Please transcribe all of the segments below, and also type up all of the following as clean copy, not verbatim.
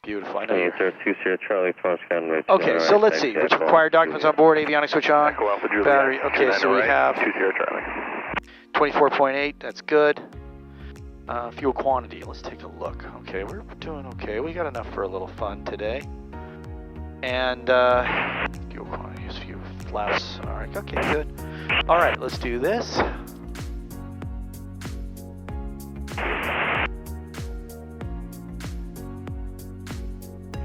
Beautiful. I know you're... 20 Charlie, Okay, so let's see. Which required documents on board, avionics switch on. Echo Alpha Juliet. Battery, okay, so we have 20 Charlie. 24.8, that's good. Fuel quantity, let's take a look. Okay, we're doing okay. We got enough for a little fun today. And fuel quantity is few flaps. All right, okay, good. All right, let's do this.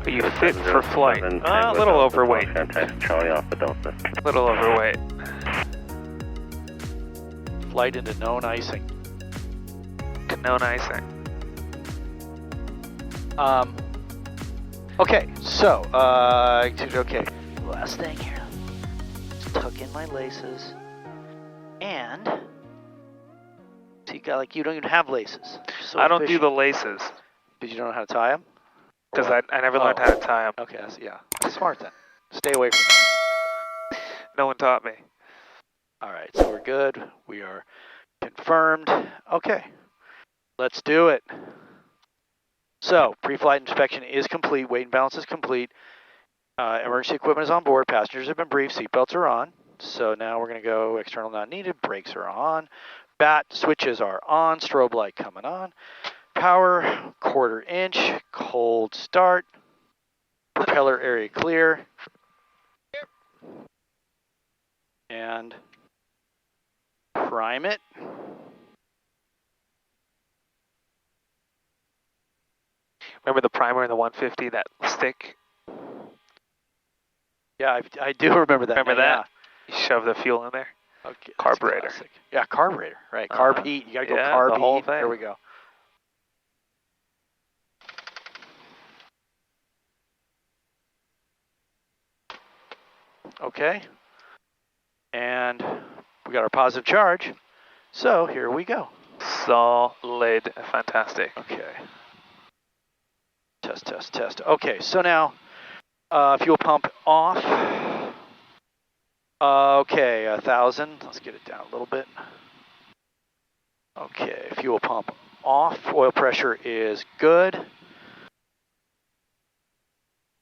Are you fit for flight? A little overweight. Charlie Alpha Delta. A little overweight. Flight into known icing. Known icing. Okay, so, okay. Last thing here. Just tuck in my laces. And, so you got, like, you don't even have laces. So I don't efficient. do the laces. Because you don't know how to tie them? Because I never learned how to tie them. Okay, that's smart then. Stay away from that. No one taught me. All right, so we're good. We are confirmed. Okay, let's do it. So, pre-flight inspection is complete. Weight and balance is complete. Emergency equipment is on board. Passengers have been briefed. Seatbelts are on. So now we're going to go external not needed. Brakes are on. BAT switches are on. Strobe light coming on. Power, 1/4 inch. Cold start. Propeller area clear. And prime it. Remember the primer in the 150, that stick? Yeah, I do remember that. Remember that? Yeah. You shove the fuel in there. Okay. Carburetor. Yeah, carburetor. Right. Carb heat. You got to go carb the whole heat. thing. There we go. Okay. And we got our positive charge. So here we go. Solid. Fantastic. Okay. Test, test, test. Okay, so now fuel pump off. Okay, 1,000. Let's get it down a little bit. Okay, fuel pump off. Oil pressure is good.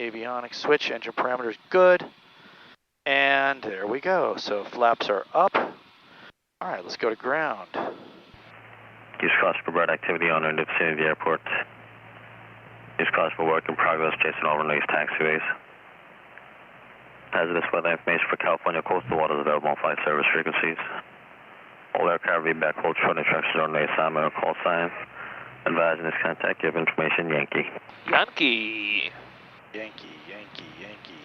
Avionics switch, engine parameters good. And there we go. So flaps are up. All right, let's go to ground. Use cause for bird activity on the vicinity of the airport. Use cause for work in progress chasing all runways, taxiways. Hazardous weather information for California coastal waters available on flight service frequencies. All aircraft will be back hold short instructions on the assignment or call sign. Advise in this contact, give information Yankee. Yankee. Yankee, Yankee, Yankee.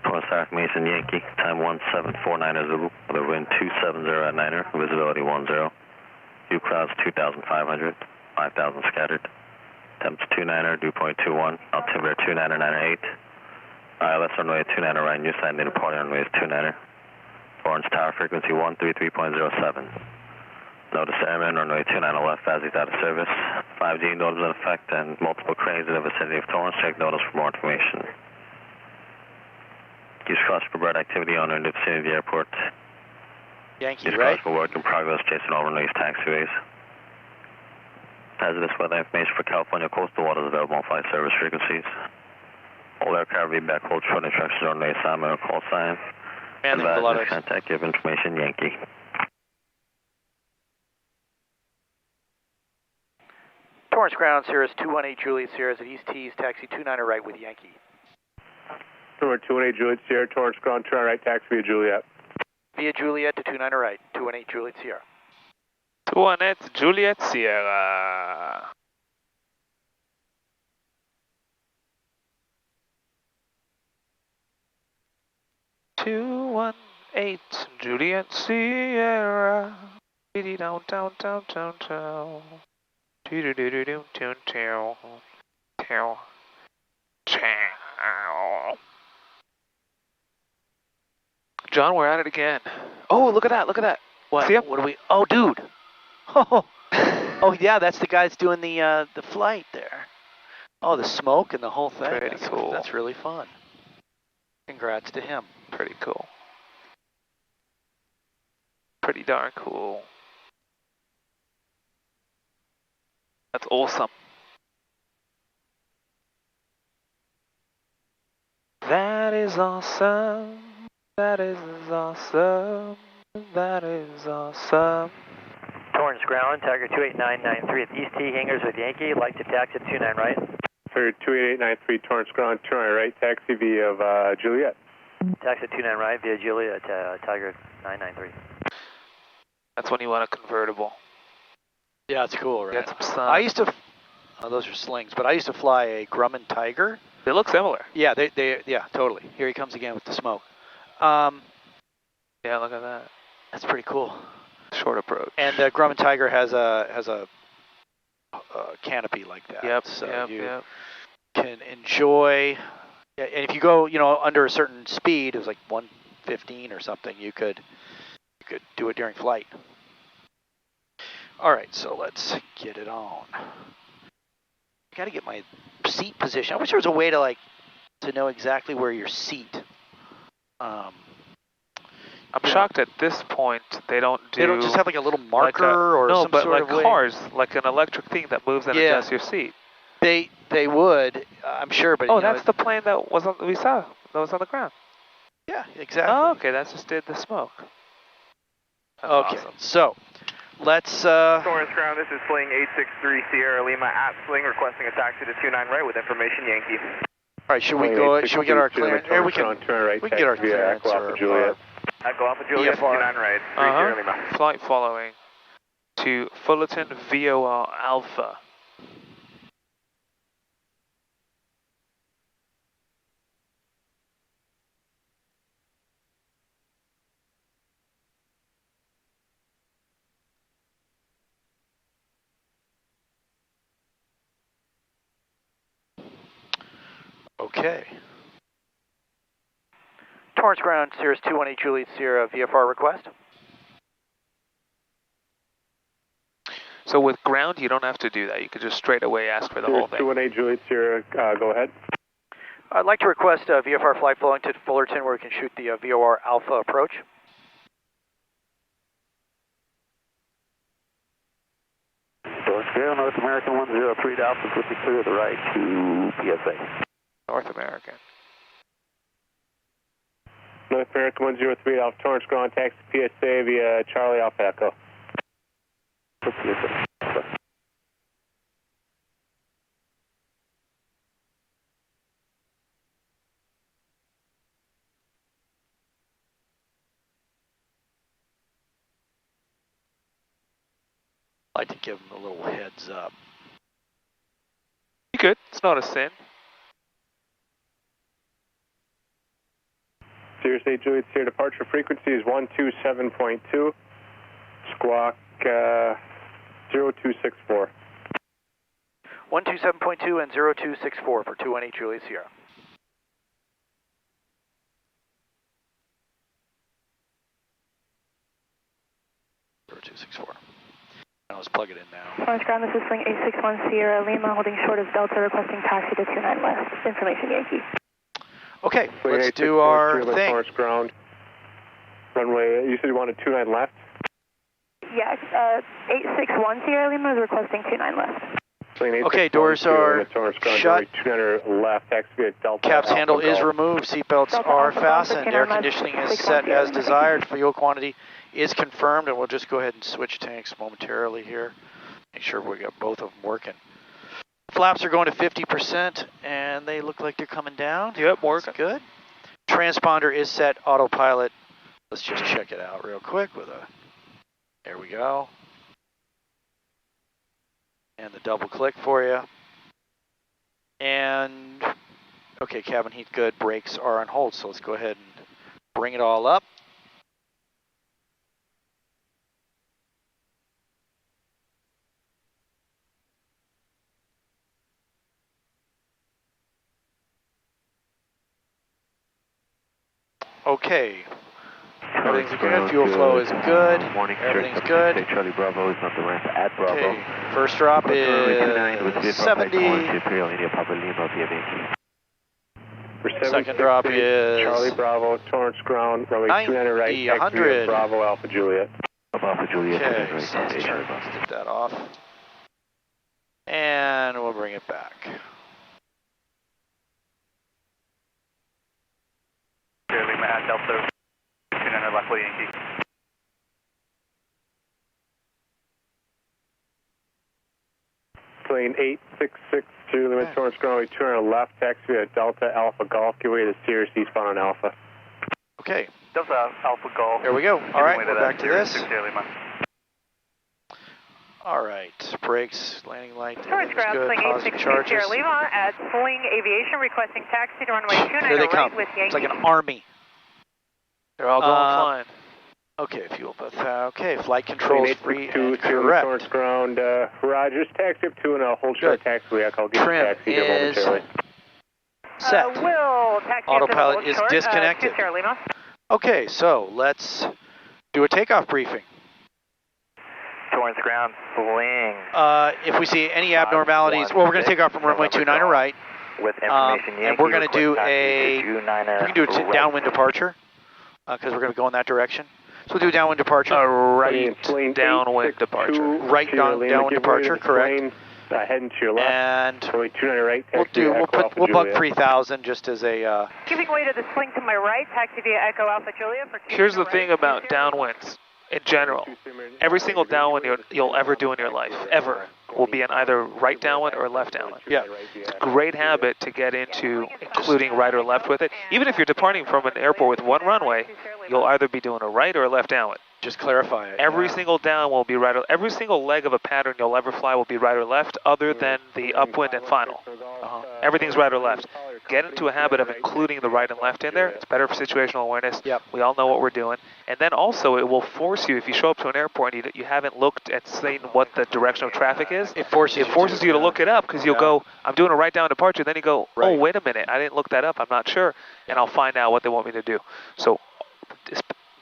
Course information Yankee, time 1749 Zulu, weather wind 270 at Niner, visibility 10. View clouds 2,500, 5,000 scattered. Temps 29er, dew point 21, altimeter 2998. ILS runway 29er right, new side, new departing runway is 29er. Orange Tower frequency 133.07. Notice airman runway 29 left as he's out of service. 5G notice in effect and multiple cranes in the vicinity of Torrance. Check notice for more information. Use cause for bird activity on the vicinity of the airport. Yankee, Use right? cause for work in progress chasing all runways, taxiways. Hazardous weather information for California coastal waters available on flight service frequencies. All aircraft will be back hold short instructions on the assignment or call sign. Man, there's a lot of... Contact, give information Yankee. Torrance ground, Sierra 218 Juliet Sierra at East Tees, taxi 29er right with Yankee. Number 218 Juliet Sierra, Torrance ground, turn right, taxi via Juliet. Via Juliet to 29er right, 218 Juliet Sierra. 218 Juliet Sierra. Two 1-8 Juliet Sierra. Down, down, down, down, down. Do do do do do do do. Chow. Chow. John, we're at it again. Oh, look at that! Look at that! What? See him? What do we? Oh, dude. Oh, oh yeah, that's the guy that's doing the flight there. Oh, the smoke and the whole thing. Pretty cool. That's really fun. Congrats to him. Pretty cool. Pretty darn cool. That's awesome. That is awesome. That is awesome. That is awesome. Torrance ground, Tiger 28993 at the East T hangars with Yankee, like to taxi at 29 right. For 28893 Torrance ground, 29 right, taxi via Juliet. Taxi at 29 right via Juliet, Tiger 993. That's when you want a convertible. Yeah, it's cool, right? Get some sun. I used to, those are slings, but I used to fly a Grumman Tiger. They look similar. Yeah, yeah, totally. Here he comes again with the smoke. Yeah, look at that. That's pretty cool. Short approach. And the Grumman Tiger has a canopy like that. Yep, so you yep. can enjoy. Yeah, and if you go, under a certain speed, it was like 115 or something, you could do it during flight. All right, so let's get it on. I got to get my seat position. I wish there was a way to know exactly where your seat. I'm shocked at this point they don't do. They don't just have like a little marker or no, some but sort like of way. cars, like an electric thing that moves and adjusts your seat. They would, I'm sure, but that's the plane that was we saw. That was on the ground. Yeah, exactly. Oh, okay, that just did the smoke. That's okay, awesome. So let's. Torrance ground. This is Sling 863 Sierra Lima at Sling, requesting a taxi to 29 right with information Yankee. All right, should we go? Should we get our clearance? We can get our clearance. Juliet. Echo Alpha Juliet, 29 right, 3 Sierra Lima. Flight following to Fullerton VOR Alpha. Okay. Torrance ground, Cirrus 218 Juliet Sierra VFR request. So with ground, you don't have to do that. You could just straight away ask for the whole thing. 218 Juliet Sierra, go ahead. I'd like to request VFR flight flowing to Fullerton where we can shoot the VOR Alpha approach. Sierra North American 103 Alpha would be clear to the right to PSA. North American. North American 103 Alpha Torrance ground, taxi PSA via Charlie Alpha Echo. PSA. I'd like to give them a little heads up. You could. It's not a sin. Cirrus 8 Juliet Sierra departure frequency is 127.2, squawk 0264. 127.2 and 0264 for 218 Juliet Sierra. Now let's plug it in now. Torrance ground, this is Sling 861 Sierra Lima, holding short of Delta, requesting taxi to 29 West. Information Yankee. Okay, let's do our thing. Torrance ground, runway, you said you wanted 29 left? Yes, 861 Sierra Lima is requesting 29 left. Okay, doors are shut. 29 left, taxi via Delta. Caps handle is removed. Seatbelts are fastened. Air conditioning is set as desired. Fuel quantity is confirmed, and we'll just go ahead and switch tanks momentarily here. Make sure we got both of them working. Flaps are going to 50%, and they look like they're coming down. Yep, working. That's good. Transponder is set autopilot. Let's just check it out real quick with a. There we go. And the double click for you. And, okay, cabin heat good, brakes are on hold, so let's go ahead and bring it all up. Okay. Everything's good, fuel flow is good, everything's good. Charlie Bravo is not the ramp at Bravo. Okay, first drop is 70. Second drop is Charlie Bravo, Torrance ground, runway 29 right, 100. Bravo Alpha Juliet. Alpha Juliet. Okay, so let's get that off. And we'll bring it back. at Delta 29 left with Yankee. Plane 866 to Lima Torrance Ground, 200 left, taxi at Delta Alpha Golf, give way to Sirius eastbound on Alpha. Okay. Delta Alpha Golf. There we go. All right, we're back to this. Lima. All right, brakes, landing light, Torrance everything's Ground, good, Sling positive 862 charges. Sierra Lima at Sling Aviation, requesting taxi to runway 29 Here they come. right with Yankee. It's like an army. They're all going flying. Okay, fuel both. Okay, flight controls free and correct. Torrance Ground, Rogers, taxi up 2 and hold short taxiway. I'll get Trim taxi here is momentarily. set. Will taxi Autopilot up to the is short, disconnected. to Sierra Lima. Okay, so let's do a takeoff briefing. Torrance Ground, Sling. If we see any abnormalities, well, we're going to take off from runway 29 right. With information Yankee, and we're going to do we can do a right. downwind departure because we're going to go in that direction. So we'll do a downwind departure. Right downwind departure. Right downwind departure, correct. Heading to your left. And runway 29 right, taxi we'll bug 3000 just as a. Giving way to the Sling to my right, taxi via Echo Alpha Julia. For Here's the thing about downwinds in general. Every single downwind you'll ever do in your life, ever, will be an either right downwind or left downwind. Yeah. It's a great habit to get into including right or left with it. Even if you're departing from an airport with one runway, you'll either be doing a right or a left downwind. Just clarify it. Every single down will be right or every single leg of a pattern you'll ever fly will be right or left other than the upwind and final. Everything's right or left. Get into a habit of including the right and left in there. It's better for situational awareness. Yep. We all know what we're doing. And then also it will force you, if you show up to an airport and you haven't looked at seen what the direction of traffic is, It forces you to look it up because you'll go, I'm doing a right down departure. Then you go, Right. oh, wait a minute, I didn't look that up. I'm not sure. And I'll find out what they want me to do. So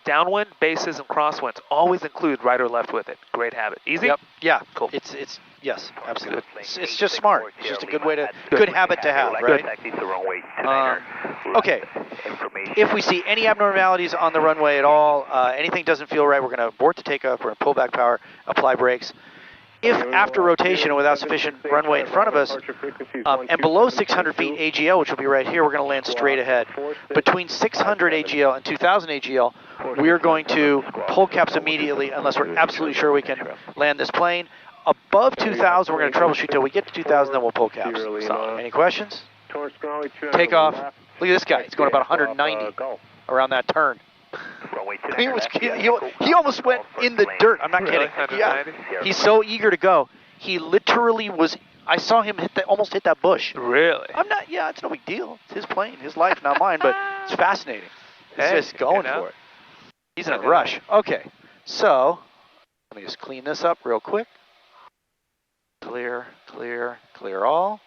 downwind, bases, and crosswinds always include right or left with it. Great habit. Easy? Yep. Yeah. Cool. It's yes, absolutely. It's just smart. It's just a good way to good habit to have, right? Okay. If we see any abnormalities on the runway at all, anything doesn't feel right, we're going to abort the takeoff. We're going to pull back power, apply brakes. If after rotation and without sufficient runway in front of us, and below 600 feet AGL, which will be right here, we're going to land straight ahead. Between 600 AGL and 2000 AGL, we're going to pull caps immediately unless we're absolutely sure we can land this plane. Above 2000, we're going to troubleshoot till we get to 2000, then we'll pull caps. So, any questions? Take off. Look at this guy. He's going about 190 around that turn. He almost went in the dirt. I'm not kidding. Yeah. He's so eager to go. He literally was. I saw him almost hit that bush. Really? I'm not. Yeah, it's no big deal. It's his plane, his life, not mine. But it's fascinating. He's just going for it. He's in a rush. Okay, so let me just clean this up real quick. Clear, clear, clear all.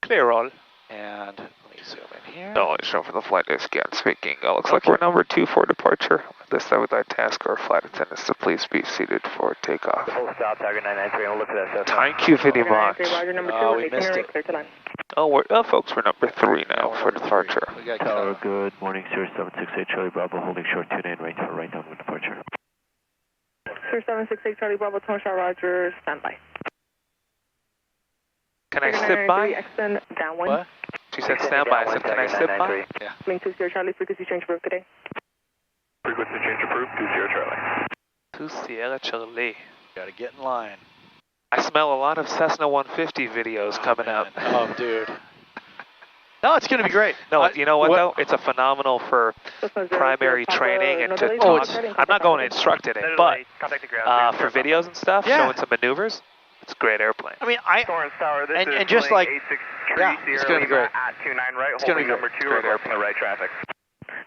Clear all. And let me zoom in here. No, it's shown for the flight desk again. Speaking, it looks like we're number 2 for departure. This time, we'd like to ask our flight attendants to please be seated for takeoff. Stop, Tiger 993, and look at that. Thank you very much. We missed it. Folks, we're number 3 now for departure. Tower, good morning, Sirius 768 Charlie Bravo, holding short 29 right for right downwind departure. Sirius 768 Charlie Bravo, Toronto Roger, standby. Can I sit by? Extend downwind. What? She said stand by. I said, can I sit by? Yeah. Link 20 Charlie, frequency change approved today. Frequency change approved, 20 Charlie. 2 Sierra Charlie. Gotta get in line. I smell a lot of Cessna 150 videos coming man. up. Oh, dude. No, it's gonna be great. No, you know what though? It's a phenomenal for primary training and to talk. I'm not going to instruct in it, but for videos and stuff, showing some maneuvers, it's a great airplane. I mean, Tower, this and just like, yeah, it's gonna be great. At 29 right, It's gonna be number 2, reversing the right traffic.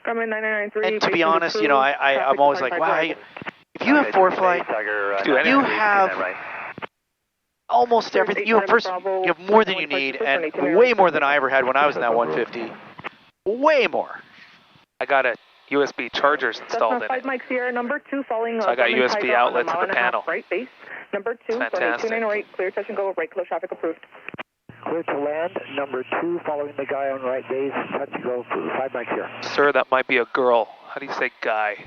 And to be honest, you know, I'm always like, wow, if you have ForeFlight, you have almost everything. You have more than you need, and way more than I ever had when I was in that 150. Way more. I got a USB chargers installed in it. Mike Sierra, number 2, following So I got USB outlets in the panel. Right base. Number 2, fantastic. 29 right, clear touch and go, right close traffic approved. Clear to land, number 2, following the guy on right base, touch and go, 5 Mike here. Sir, that might be a girl. How do you say guy?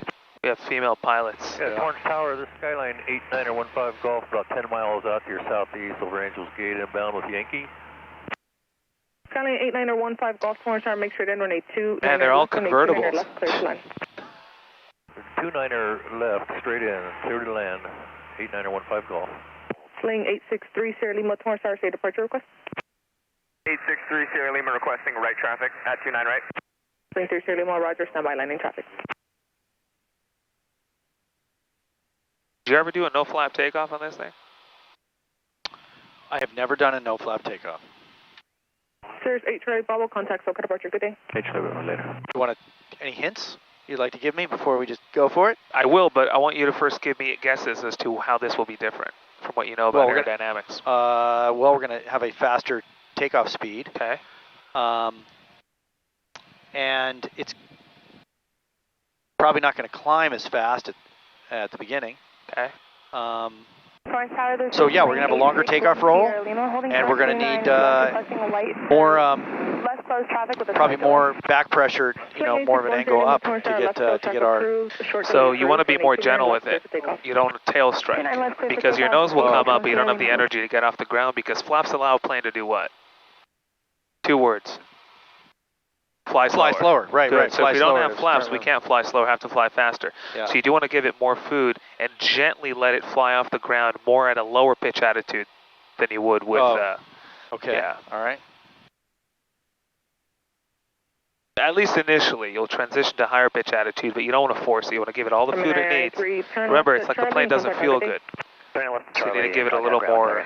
We have female pilots. Yeah, Torrance Tower, this is Skyline 8915 Golf, about 10 miles out to your southeast over Angels Gate, inbound with Yankee. Skyline 8915 Golf Tower, Tower, make sure to run 82. And they're all convertibles. Left, clear to land. 29er left, straight in, clear to land. 8915 Golf. Sling 863 Sierra Lima Tower, Tower, say departure request. 863 Sierra Lima requesting right traffic at 29 right. Sling 3 Sierra Lima, Roger, standby landing traffic. Did you ever do a no flap takeoff on this thing? I have never done a no flap takeoff. Sirius 8 Charlie Bravo, contact SoCal departure, good day. later. You want any hints you'd like to give me before we just go for it? I will, but I want you to first give me guesses as to how this will be different from what you know about aerodynamics. Well, we're going to have a faster takeoff speed. Okay. And it's probably not going to climb as fast at the beginning. Okay. So yeah, we're going to have a longer takeoff roll, and we're going to need more, probably more back pressure, more of an angle up to get our. So you want to be more gentle with it. You don't tail strike, because your nose will come up, but you don't have the energy to get off the ground, because flaps allow a plane to do what? 2 words. Fly slower. Right. So if we don't have flaps, we can't fly slower, have to fly faster. Yeah. So you do want to give it more food and gently let it fly off the ground more at a lower pitch attitude than you would with, okay. Yeah. All right. At least initially, you'll transition to higher pitch attitude, but you don't want to force it. You want to give it all the food it needs. Remember, it's like the plane doesn't feel good. So you need to give it a little more,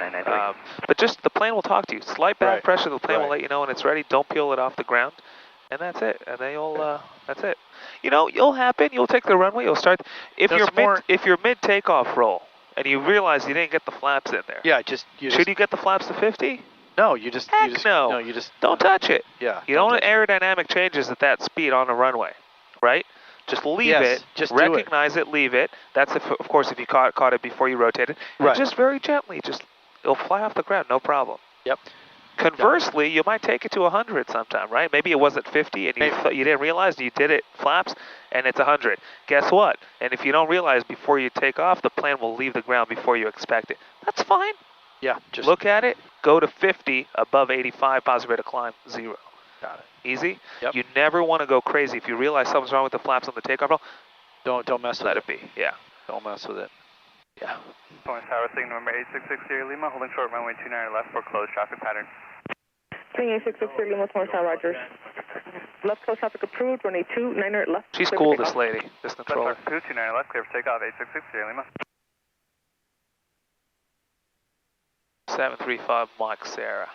but just the plane will talk to you. Slight back pressure, the plane will let you know when it's ready. Don't peel it off the ground. And that's it. And then you'll, that's it. You'll happen. You'll take the runway. You'll start. If you're mid takeoff roll and you realize you didn't get the flaps in there. Yeah, Should you get the flaps to 50? No, you just don't touch it. Yeah. You don't want aerodynamic changes at that speed on a runway, right? Just leave it. Just recognize it. Leave it. That's of course if you caught it before you rotated. And right. just very gently, it'll fly off the ground, no problem. Yep. Conversely, you might take it to 100 sometime, right? Maybe it was at 50 and you didn't realize you did it flaps and it's 100. Guess what? And if you don't realize before you take off, the plane will leave the ground before you expect it. That's fine. Yeah. Just look at it. Go to 50, above 85, positive rate of climb, 0. Got it. Easy. Yep. You never want to go crazy. If you realize something's wrong with the flaps on the takeoff roll, don't mess with it. Let it be. Yeah. Don't mess with it. Yeah. Point Tower, signal number 866 Sierra Lima, holding short runway 29 left for closed traffic pattern. Sling 866 Sierra Lima, Tower, Rogers. Left close traffic approved, runway 29 left. She's cool, this lady, this controller. Left 29 left, clear for takeoff, 866 Sierra Lima. 735 Mike Sarah.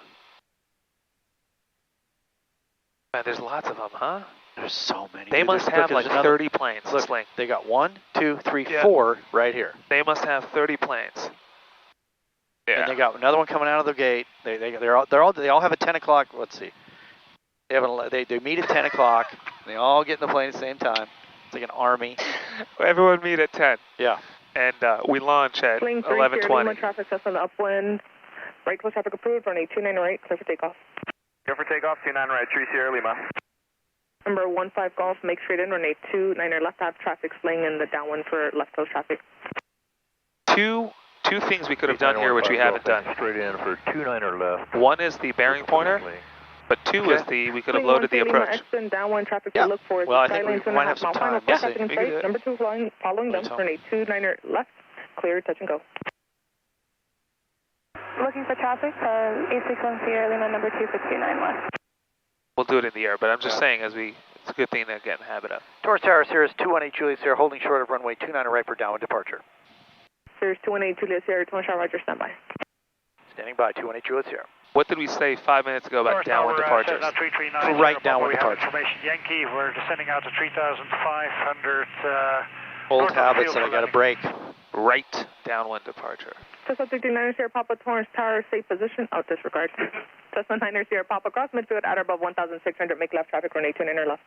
Man, there's lots of them, huh? There's so many. They must have like 30 planes. Look, Sling. They got 1, 2, 3, 4 right here. They must have 30 planes. Yeah. And they got another one coming out of the gate. They all have a 10 o'clock. Let's see. They meet at 10 o'clock. They all get in the plane at the same time. It's like an army. Everyone meet at 10. Yeah. And we launch at 11:20. Traffic just on the upwind. Right close traffic approved. Runway 29 right. Clear for takeoff. Clear for takeoff. 29 right. 3 Sierra Lima. Number 15 Golf. Make straight in. Runway 29 left. Have traffic sling in the downwind for left close traffic. Two things we could have done here, which we haven't done. Straight in for 29er left. One is the bearing pointer, but 2 is we could have loaded the approach. Downwind traffic yeah. to look for. Well, I think we might have some time. Yeah, we can do it. Number 2 following them. Runway 29 left. Clear, touch and go. Looking for traffic, 861 Sierra Lima, number 2 for 29 left. We'll do it in the air, but I'm just saying it's a good thing to get in the habit of. Torres Tower, Sirius 218 Juliet Sierra, holding short of runway 29 right for downwind departure. Sirius 218 Juliet Sierra, 21 Roger, standby. Standing by, 218 Juliet Sierra. What did we say 5 minutes ago about downwind departures? Right downwind departure. Information Yankee, we're descending out to 3,500. Old habits that I got to break. Right downwind departure. Cessna 39 Sierra Papa, Torrance Tower, safe position. Out disregard. Cessna 9 Sierra Papa, cross midfield at or above 1,600. Make left traffic, runway 29 left.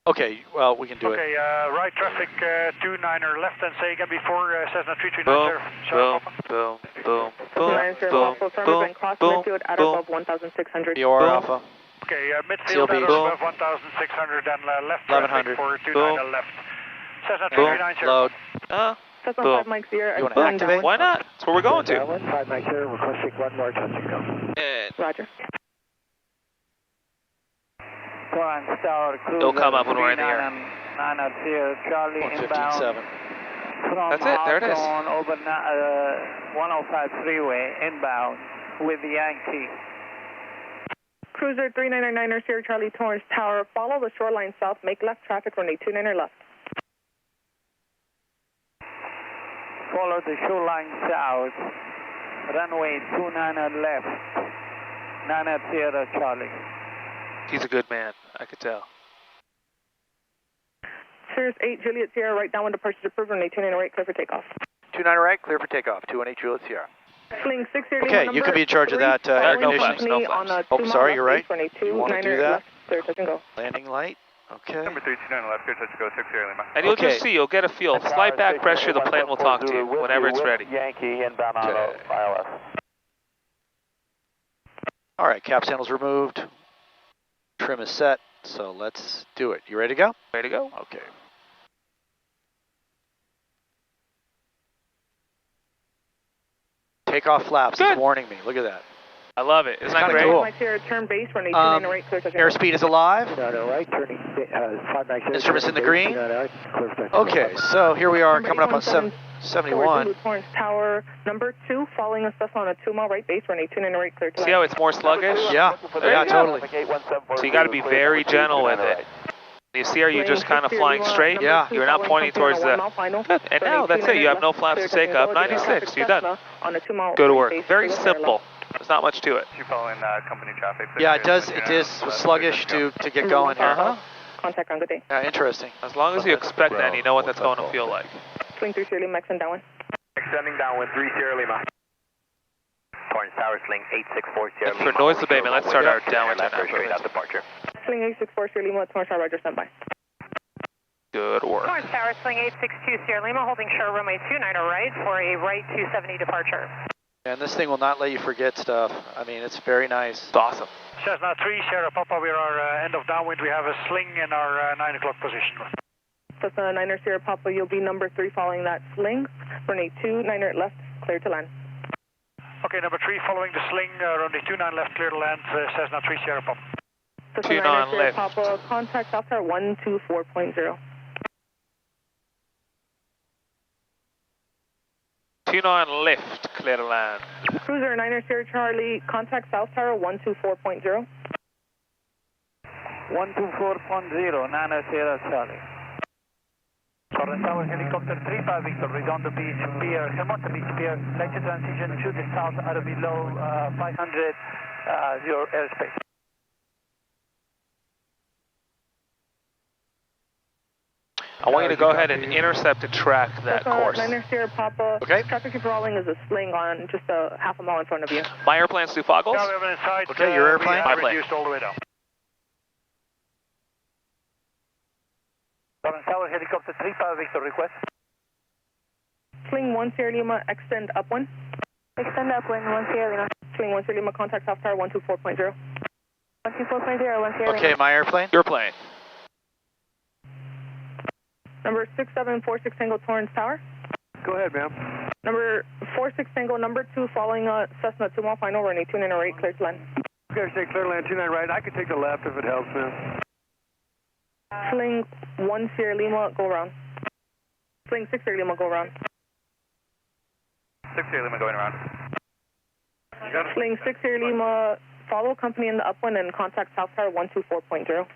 Okay, well, we can do it. Okay, right traffic, 29er left, and say again before Cessna 339 boom, boom, boom, boom, boom, cross boom, midfield at or above 1,600. BOR Alpha. Okay, midfield at or above 1,600 and left 1100. traffic for 29 left. Cessna 339 Load. Cessna boom. 5 Mike Sierra. You want to activate? Why not? That's where we're going to. 5 Mike Sierra, requesting 1 more touch and go. And Roger. Torrance Tower, cruiser. It'll come up when we're in the air. 990 Charlie 115.7. inbound from That's it, there it is. Hawthorne over 105 freeway inbound with the Yankee. Cruiser 3999 Sierra Charlie Torrance Tower, follow the shoreline south, make left traffic, runway 29 left. Follow the shoreline south, runway 29 left, 9 Sierra Charlie. He's a good man, I could tell. Cirrus 8 Juliet Sierra, right downwind departure approved, runway 29 right, clear for takeoff. 29 right, clear for takeoff. 218 Juliet Sierra. Sling 6 Sierra Okay, Lima, you could be in charge of that air no conditioning. flaps, no flaps. Oh, sorry, you're right. You want to do that? Left, clear, touch and go. Landing light. Okay. Number 329 left, clear touch to go 6 Sierra Lima. And you'll Okay. just see, you'll get a feel. Slide back pressure, the plane will talk to you whenever it's ready. Yankee inbound on Okay. ILS. All right, cap handle's removed. Trim is set, so let's do it. You ready to go? Ready to go? Okay. Takeoff flaps. Good. It's warning me. Look at that. I love it. Isn't that kinda great? cool. My Sierra, turn base, runway 29 right, clear, touch and go. Airspeed is alive. Right, turning 5 back. Instruments in the green. Okay, so here we are coming up on 71. Torrance Tower, number 2, following us on a 2-mile right base, runway 29 right, clear to See how it's more sluggish? Yeah, There yeah, you go. totally. So you got to be very gentle with it. You see, are you just kind of flying straight? Yeah. You're not pointing towards the... Good. And now, that's it. You have no flaps to take up. 96. You're done. Good work. Very simple. There's not much to it. You're following company traffic. Yeah, it does. It is sluggish to get going here. Uh-huh. Contact on good day. Yeah, interesting. As long as you expect that and you know what that's going to feel like. Swing 3 Sierra Lima, extend downwind. Extending downwind 3 Sierra Lima. Torrance Tower, sling 864 Sierra And Lima. for noise abatement, let's start our downwind turn Straight out after. departure. Swing 864 Sierra Lima, Torrance Tower, Roger, stand by. Good work. Torrance Tower, swing 862 Sierra Lima, holding shore runway 29 right for a right 270 departure. And this thing will not let you forget stuff. I mean, it's very nice. It's awesome. Cessna 3 Sierra Papa, we are end of downwind. We have a sling in our 9 o'clock position. Cessna 9 Sierra Papa, you'll be number 3 following that sling. Runway 29 left, clear to land. Okay, number 3 following the sling, runway 29 left, clear to land, Cessna 3 Sierra Papa. Cessna 29 9 Sierra left. Papa, contact South Tower 124.0. 29 left, clear to land. Cruiser 9 Sierra Charlie, contact South Tower 124.0. 124.0, 9 Sierra Charlie. Torrance Tower, helicopter 35 Victor, return to beach pier, Hermosa Beach pier, like to transition to the south out of below 500, your airspace. I want you to go ahead and intercept and track that course. 9 Sierra Papa, Okay. traffic controlling is a sling on just a half a mile in front of you. My airplanes do foggles? Yeah, we have an inside. Okay, your airplane? We have My plane. reduced all the way down. Torrance Tower, helicopter 35 Victor, request. Sling 1 Sierra Lima, extend upwind. Extend upwind, 1 Sierra Lima. Sling 1 Sierra Lima, contact South Tower 124.0. 124.0, 1 Sierra Lima. Okay, my airplane. Your plane. Number 6746 Tango Torrance Tower. Go ahead, ma'am. Number 46 Tango, number 2 following Cessna 2 mile final, runway 29 right, clear to land. Okay, stay clear land 29 right. I can take the left if it helps, ma'am. Sling 1 Sierra Lima, go around. Sling 6 Sierra Lima, go around. 6 Sierra Lima going around. Sling 6 Sierra Lima, follow company in the upwind and contact South Tower 124.0.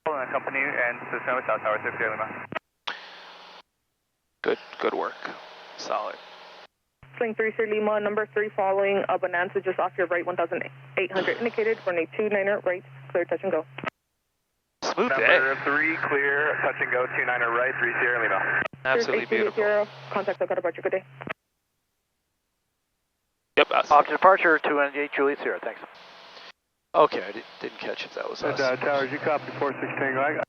Following the company and Cessna with South Tower 6 Sierra Lima. Good work. Solid. Sling 3 Sierra Lima, number 3 following Bonanza just off your right 1,800 indicated, runway 29 right, clear, touch and go. Smooth day. Number 3 clear, touch and go 29 right, 3 Sierra Lima. Absolutely beautiful. Contact South departure, good day. Yep, us. Off to departure, 218 Juliet Sierra, thanks. Okay, I didn't catch if that was us. Towers, you copy 46 Tango.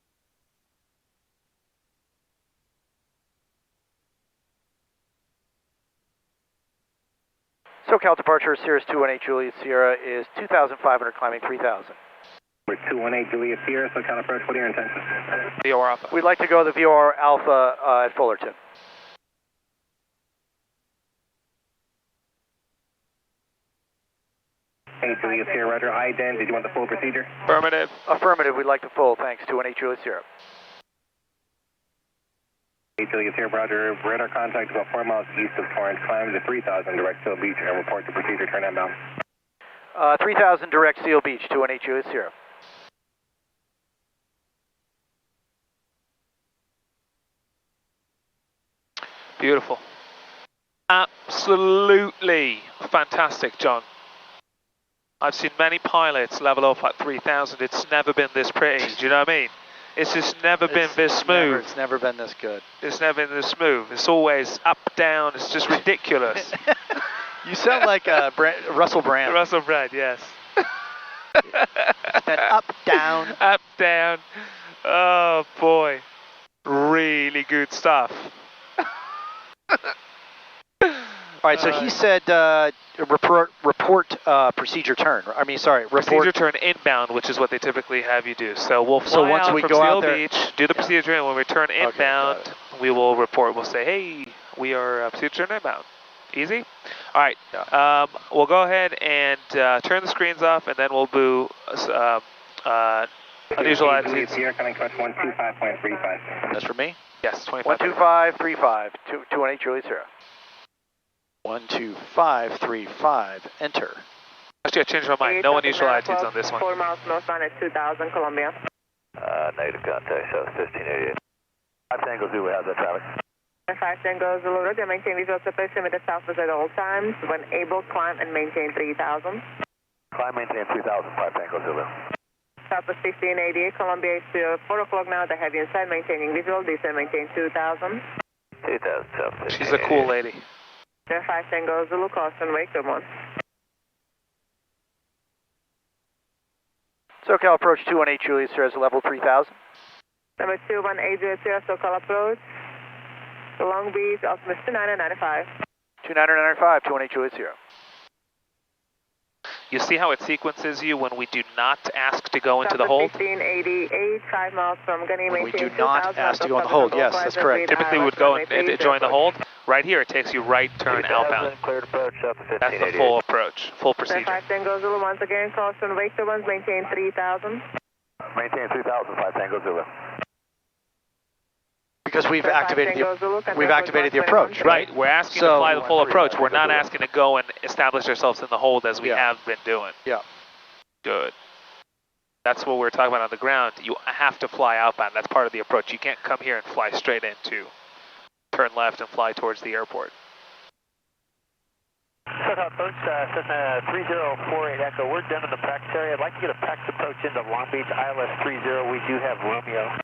SoCal departure, Cirrus 218 Juliet Sierra is 2,500, climbing 3,000. We're 218 Juliet Sierra, SoCal approach, what are your intentions? VOR Alpha. We'd like to go the VOR Alpha at Fullerton. Hey, Juliet Juliet Sierra, roger. IDEN, did you want the full procedure? Affirmative. Affirmative, we'd like the full, thanks. 218 Juliet Sierra. 8 Juliet Sierra, roger. Radar contact about 4 miles east of Torrance. Climb to 3000 direct Seal Beach and report the procedure. Turn inbound. 3000 direct Seal Beach, 218 Juliet Sierra. Beautiful. Absolutely fantastic, John. I've seen many pilots level off at 3000. It's never been this pretty. Do you know what I mean? It's just never been this smooth. It's never been this good. It's never been this smooth. It's always up, down. It's just ridiculous. You sound like Russell Brand. Russell Brand, yes. That up, down. Up, down. Oh, boy. Really good stuff. All right, so he said report procedure turn. I mean, sorry, report. Procedure turn inbound, which is what they typically have you do. So we'll fly once out we from go Seal out there, Beach, do the procedure, and when we turn inbound, we will report. We'll say, hey, we are procedure turn inbound. Easy? All right. Yeah. We'll go ahead and turn the screens off, and then we'll do unusual attitudes. Here coming to us 125.35. That's for me? Yes, 25. 12535, 218 Juliet Sierra. 12535, enter. Actually, I changed my mind. No unusual attitudes on this one. 4 miles northbound at 2000, Columbia. Negative contact, south 1588. 5 Tango Zulu, how's that traffic? 5 Tango Zulu, roger. Maintain visual separation with the southwest at all times. When able, climb and maintain 3000. Climb, maintain 3000, 5 Tango Zulu. Southwest 1588, Columbia is 4 o'clock now. The heavy inside, maintaining visual. Descend, maintain 2000. 2000, south 1588. She's a cool lady. 5 Tango Zulu, caution, wake, good one. SoCal approach 218 Juliet Sierra is level 3000. Number 218 Juliet Sierra, SoCal approach. Long Beach, altimeter 2995. 2995, 218 Juliet Sierra. You see how it sequences you when we do not ask to go into the hold? 1588, 5 miles from Gunny, We do not ask to go in the hold, yes, that's correct. Typically we would go and join the hold. Right here, it takes you right turn outbound. Cleared approach, south 1588. That's the full approach, full procedure. 5 Tango Zulu, once again, caution, wake the ones, maintain 3000. Maintain 3000, 5 Tango Zulu. Because we've activated the approach, right? We're asking to fly the full approach. We're not asking to go and establish ourselves in the hold as we have been doing. Yeah. Good. That's what we're talking about on the ground. You have to fly outbound. That's part of the approach. You can't come here and fly straight into, turn left and fly towards the airport. Southern approach, Cessna 3048 Echo. We're done in the practice area. I'd like to get a practice approach into Long Beach, ILS 30. We do have Romeo.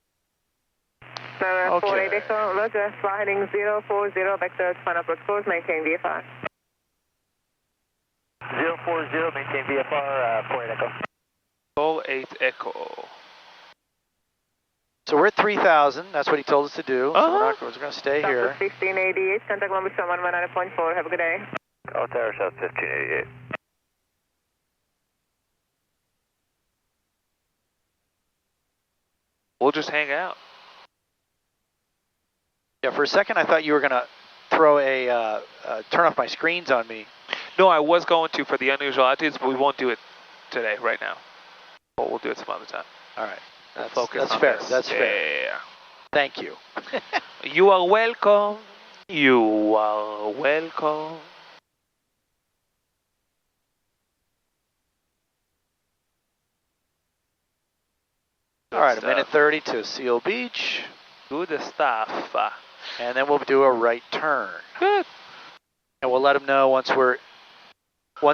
Okay. 48 Echo, roger, fly heading 040, vector to final approach course, maintain VFR. 040, maintain VFR, 48 Echo. 48 Echo. So we're at 3000, that's what he told us to do. So we're going to stay here. 1588, contact Long Beach 119.4, have a good day. Call Tower South 1588. We'll just hang out. Yeah, for a second I thought you were going to throw a, turn off my screens on me. No, I was going to for the unusual attitudes, but we won't do it today, right now. But we'll do it some other time. All right. We'll focus on fair. this. That's fair. Yeah. Thank you. You are welcome. You are welcome. All right, a minute 30 to Seal Beach. Good stuff. And then we'll do a right turn. Good. And we'll let them know once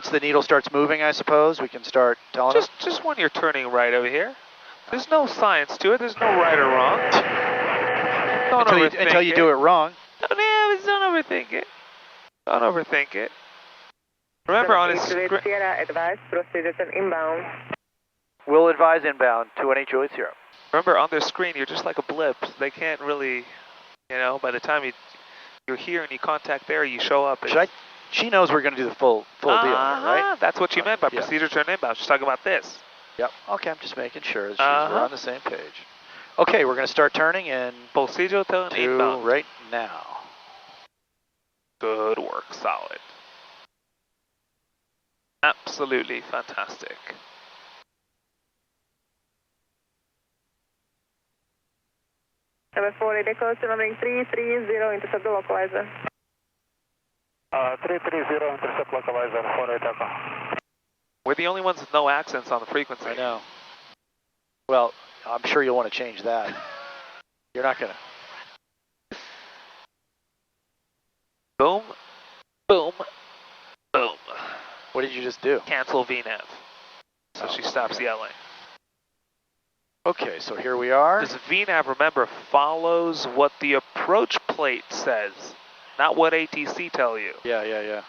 the needle starts moving, I suppose, we can start telling them. Just when you're turning right over here. There's no science to it. There's no right or wrong. Until you do it wrong. Don't overthink it. Don't overthink it. Remember on his screen. Advise procedures and inbound. We'll advise inbound 218 Juliet Sierra. Remember on their screen, you're just like a blip. They can't really, by the time you're here and you contact there, you show up. She knows we're going to do the full deal, right? That's what you meant by procedure turn inbound. She's talking about this. Yep. Okay, I'm just making sure that we're on the same page. Okay, we're going to start turning in procedure turn inbound right now. Good work, solid. Absolutely fantastic. Number 4, Echo, surrounding 330, intercept the localizer. 330, intercept localizer, 4 Echo. We're the only ones with no accents on the frequency. I know. Well, I'm sure you'll want to change that. You're not gonna. Boom, boom, boom. What did you just do? Cancel VNAV. So she stops yelling. Okay, so here we are. This VNAV, remember, follows what the approach plate says, not what ATC tell you. Yeah.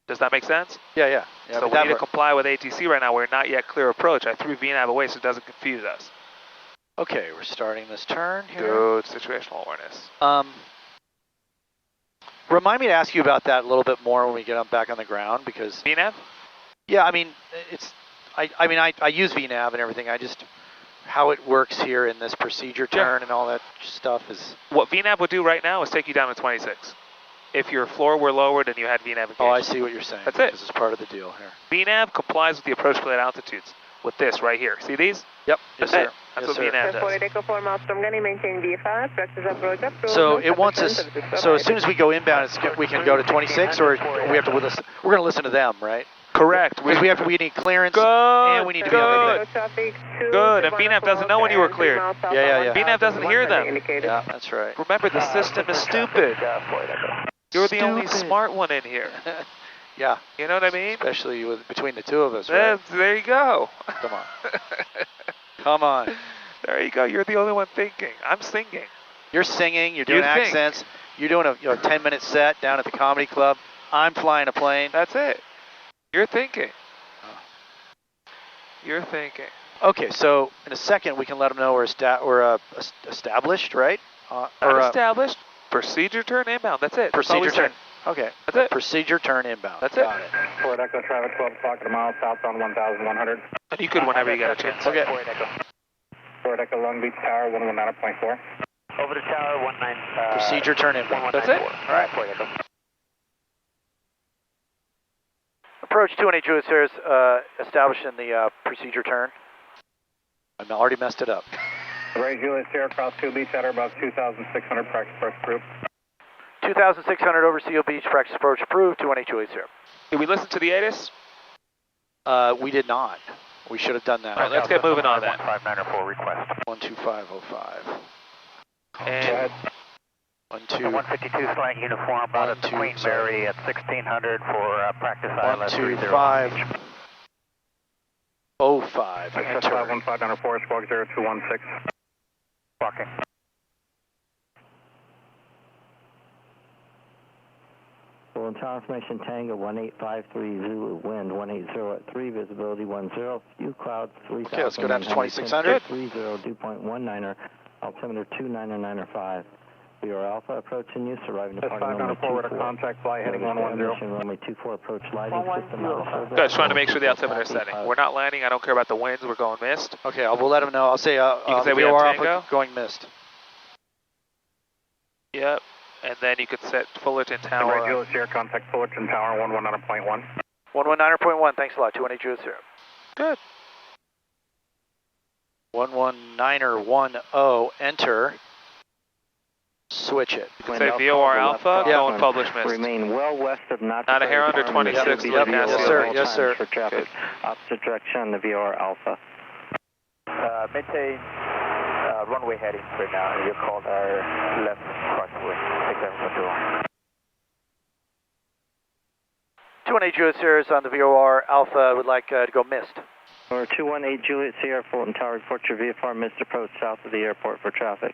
Does that make sense? Yeah. So we need to comply with ATC right now. We're not yet clear approach. I threw VNAV away so it doesn't confuse us. Okay, we're starting this turn here. Good situational awareness. Remind me to ask you about that a little bit more when we get up back on the ground, because VNAV? yeah, I mean I use VNAV and everything. I just how it works here in this procedure turn and all that stuff is. What VNAV would do right now is take you down to 26. If your floor were lowered and you had VNAV engaged. Oh, I see what you're saying. That's it. This is part of the deal here. VNAV complies with the approach plate altitudes with this right here. See these? Yep. That's yes, it. sir. That's yes, what VNAV does. 4 Echo 4 miles from Gunny, maintain VFR, practice approach approved. So it wants us. So as soon as we go inbound, we can go to 26, or we have to listen. We're going to listen to them, right? Correct. We need clearance, good, and we need to be on the thing. Good, and VNAV doesn't know when you were cleared. Yeah. VNAV doesn't hear them. Yeah, that's right. Remember, the system is stupid. You're the only smart one in here. Yeah. You know what I mean? Especially between the two of us, right? There you go. Come on. Come on. There you go. You're the only one thinking. I'm singing. You're singing. You're doing accents. You're doing a 10-minute set down at the comedy club. I'm flying a plane. That's it. You're thinking. You're thinking. Okay, so in a second we can let them know we're established, right? Established. Procedure turn inbound. That's it. Procedure turn. Okay. That's it. Procedure turn inbound. That's Got it. Ford Echo traffic 12 o'clock at a mile southbound 1100. And you could whenever you get a chance. Okay. Ford Echo Long Beach Tower 119.4. Over to tower 19. Procedure turn inbound. That's it. All right. Approach 218 Juliet Sierra is established in the procedure turn. I've already messed it up. Ray Juliet Sierra cross Seal Beach at about 2,600 practice approach approved. 2,600 over Seal Beach, practice approach approved, 218 Juliet Sierra. Did we listen to the ATIS? We did not. We should have done that. All right, let's get moving on that. 1594 request. 12505. And 152 flight uniform out of the Queensberry at 1600 for practice ILS 12505. Access 51594, squawk 0216. Walking. Full tower information Tango 1853 Zulu, wind 180 at 3, visibility 10, few clouds 3000. Okay, let's go down to 2600. 30, dew point 19er, altimeter 29905. We are Alpha approaching you, arriving to party runway 594 contact fly heading 110. Runway 24 approach lighting system Alpha. just trying to make sure the altimeter is setting. We're not landing. I don't care about the winds. We're going mist. Okay, we'll let them know. I'll say, you can say we have VOR Tango. Alpha going missed. Yep. And then you could set Fullerton Tower. Ray Juliet Sierra contact Fullerton Tower 119.1. 119.1, thanks a lot, 218 Juliet Sierra. Good. 119er10, enter. Switch it. You can say VOR Alpha, go and publish mist. Remain well west of Not a hair under 26. Yep. Yes, sir. Yes, sir. For traffic. Opposite direction on the VOR Alpha. Maintain runway heading right now. You called our left crosswind. Take that control. 218 Juliet Sierra is on the VOR Alpha. Would like to go missed. Or 218 Juliet Sierra, Fulton Tower, report your VFR missed approach south of the airport for traffic.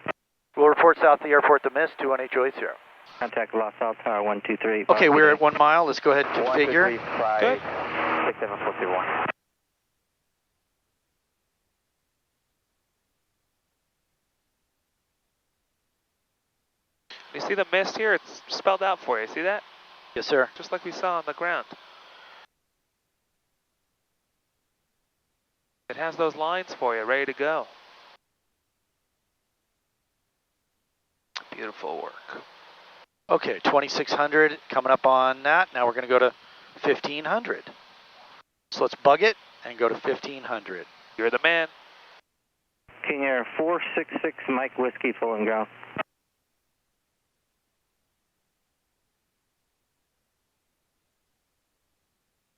We'll report south of the airport to missed, 218 Juliet Sierra. Contact Los Al Tower 123. Okay, we're at 1 mile. Let's go ahead and configure. 123, 6741. You see the mist here? It's spelled out for you. See that? Yes, sir. Just like we saw on the ground. It has those lines for you, ready to go. Beautiful work. Okay, 2600 coming up on that. Now we're going to go to 1500. So let's bug it and go to 1500. You're the man. King Air 466, Mike Whiskey, full and ground.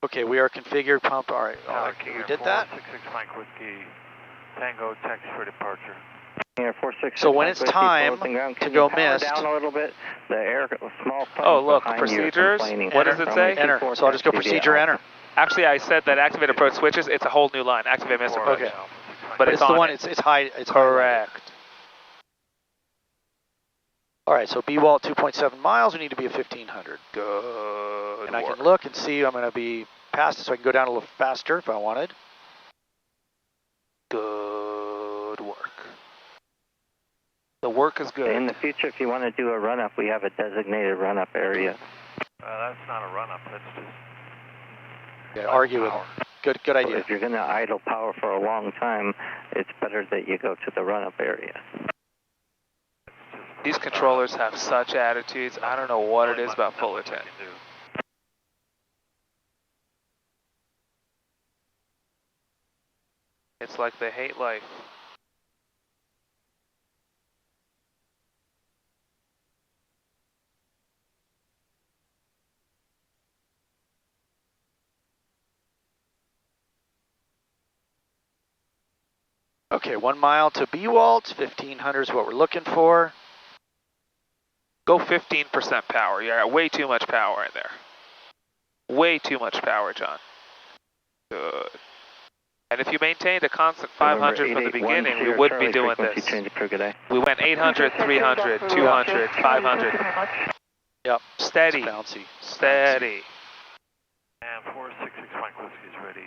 Okay, we are configured pump. All right, King we Air did that. 466 Mike Whiskey, Tango, taxi for departure. King Air 466. So when it's Whiskey, time full and ground. to Can go you power missed. down a little bit. The air, small plane Oh, look, behind you is procedures. complaining. What does it say? Enter. So I'll just go procedure, enter. Actually, I said that activate approach switches. It's a whole new line. Activate miss approach. Okay. But it's it's the on one. it. It's high. It's Correct. highlighted. All right. So B-wall 2.7 miles. We need to be at 1500. Good. And I can look and see. I'm going to be past it, so I can go down a little faster if I wanted. Good work. The work is good. In the future, if you want to do a run-up, we have a designated run-up area. That's not a run-up. That's just... Yeah, argue with them. Good idea. If you're going to idle power for a long time, it's better that you go to the run-up area. These controllers have such attitudes. I don't know what it is about Fullerton. It's like they hate life. Okay, 1 mile to B-Walt. 1500 is what we're looking for. Go 15% power. You're at way too much power in there. Way too much power, John. Good. And if you maintained a constant 500 from the beginning, we wouldn't be doing this. We went 800, 300, 200, 500. Yep. Steady. It's bouncy. Steady. And 466 Mike Whiskey is ready.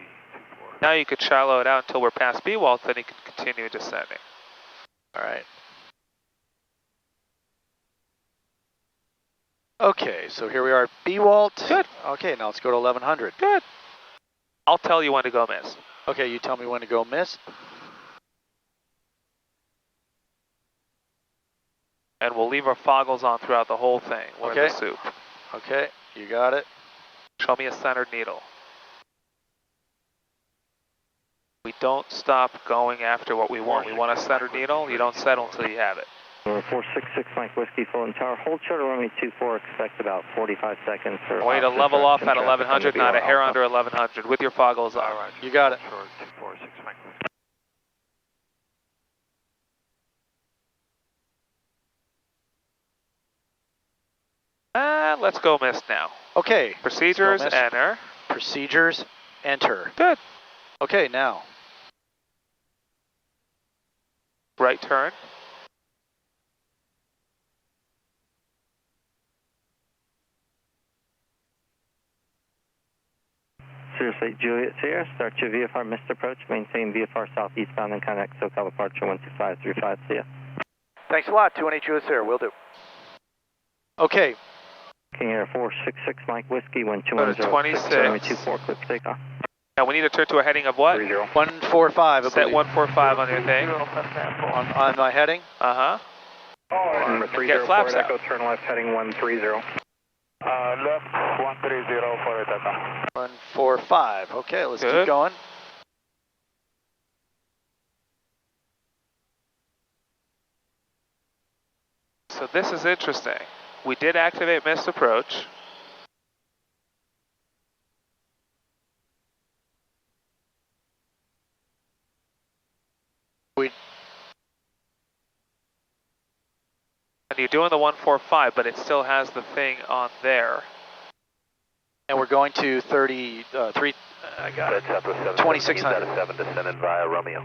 Now you could shallow it out until we're past B-Walt, then you can continue descending. All right. Okay, so here we are at B-Walt. Good. Okay, now let's go to 1100. Good. I'll tell you when to go miss. Okay, you tell me when to go miss. And we'll leave our foggles on throughout the whole thing. We're in the soup. Okay, you got it. Show me a centered needle. We don't stop going after what we want. We want a centered needle. You don't settle until you have it. 466 Mike Whiskey, full and tower. Hold short of runway 24. Expect about 45 seconds. For way to level off at 1100, not a hair under 1100, with your foggles on. Right. You got it. Short 246 Mike Whiskey. Let's go miss now. Okay. Procedures, enter. Procedures, enter. Good. Okay, now. Right turn. Seriously, Juliet Sierra, start your VFR missed approach, maintain VFR southeastbound and connect SoCal departure 12535, see ya. Thanks a lot, 218 Juliet Sierra, will do. Okay. King Air 466 Mike Whiskey, wind 26. 24, clip takeoff. Now we need to turn to a heading of what? 145. Set 145 on your thing. On my heading? Uh-huh. Number 304, Get flaps Echo, out. turn left, heading 130. Left 130 for Ithaca. 145. Okay, let's Good. keep going. So this is interesting. We did activate missed approach. And you're doing the 145, but it still has the thing on there. And we're going to 33, I got it, 2600. 7 descended via Romeo.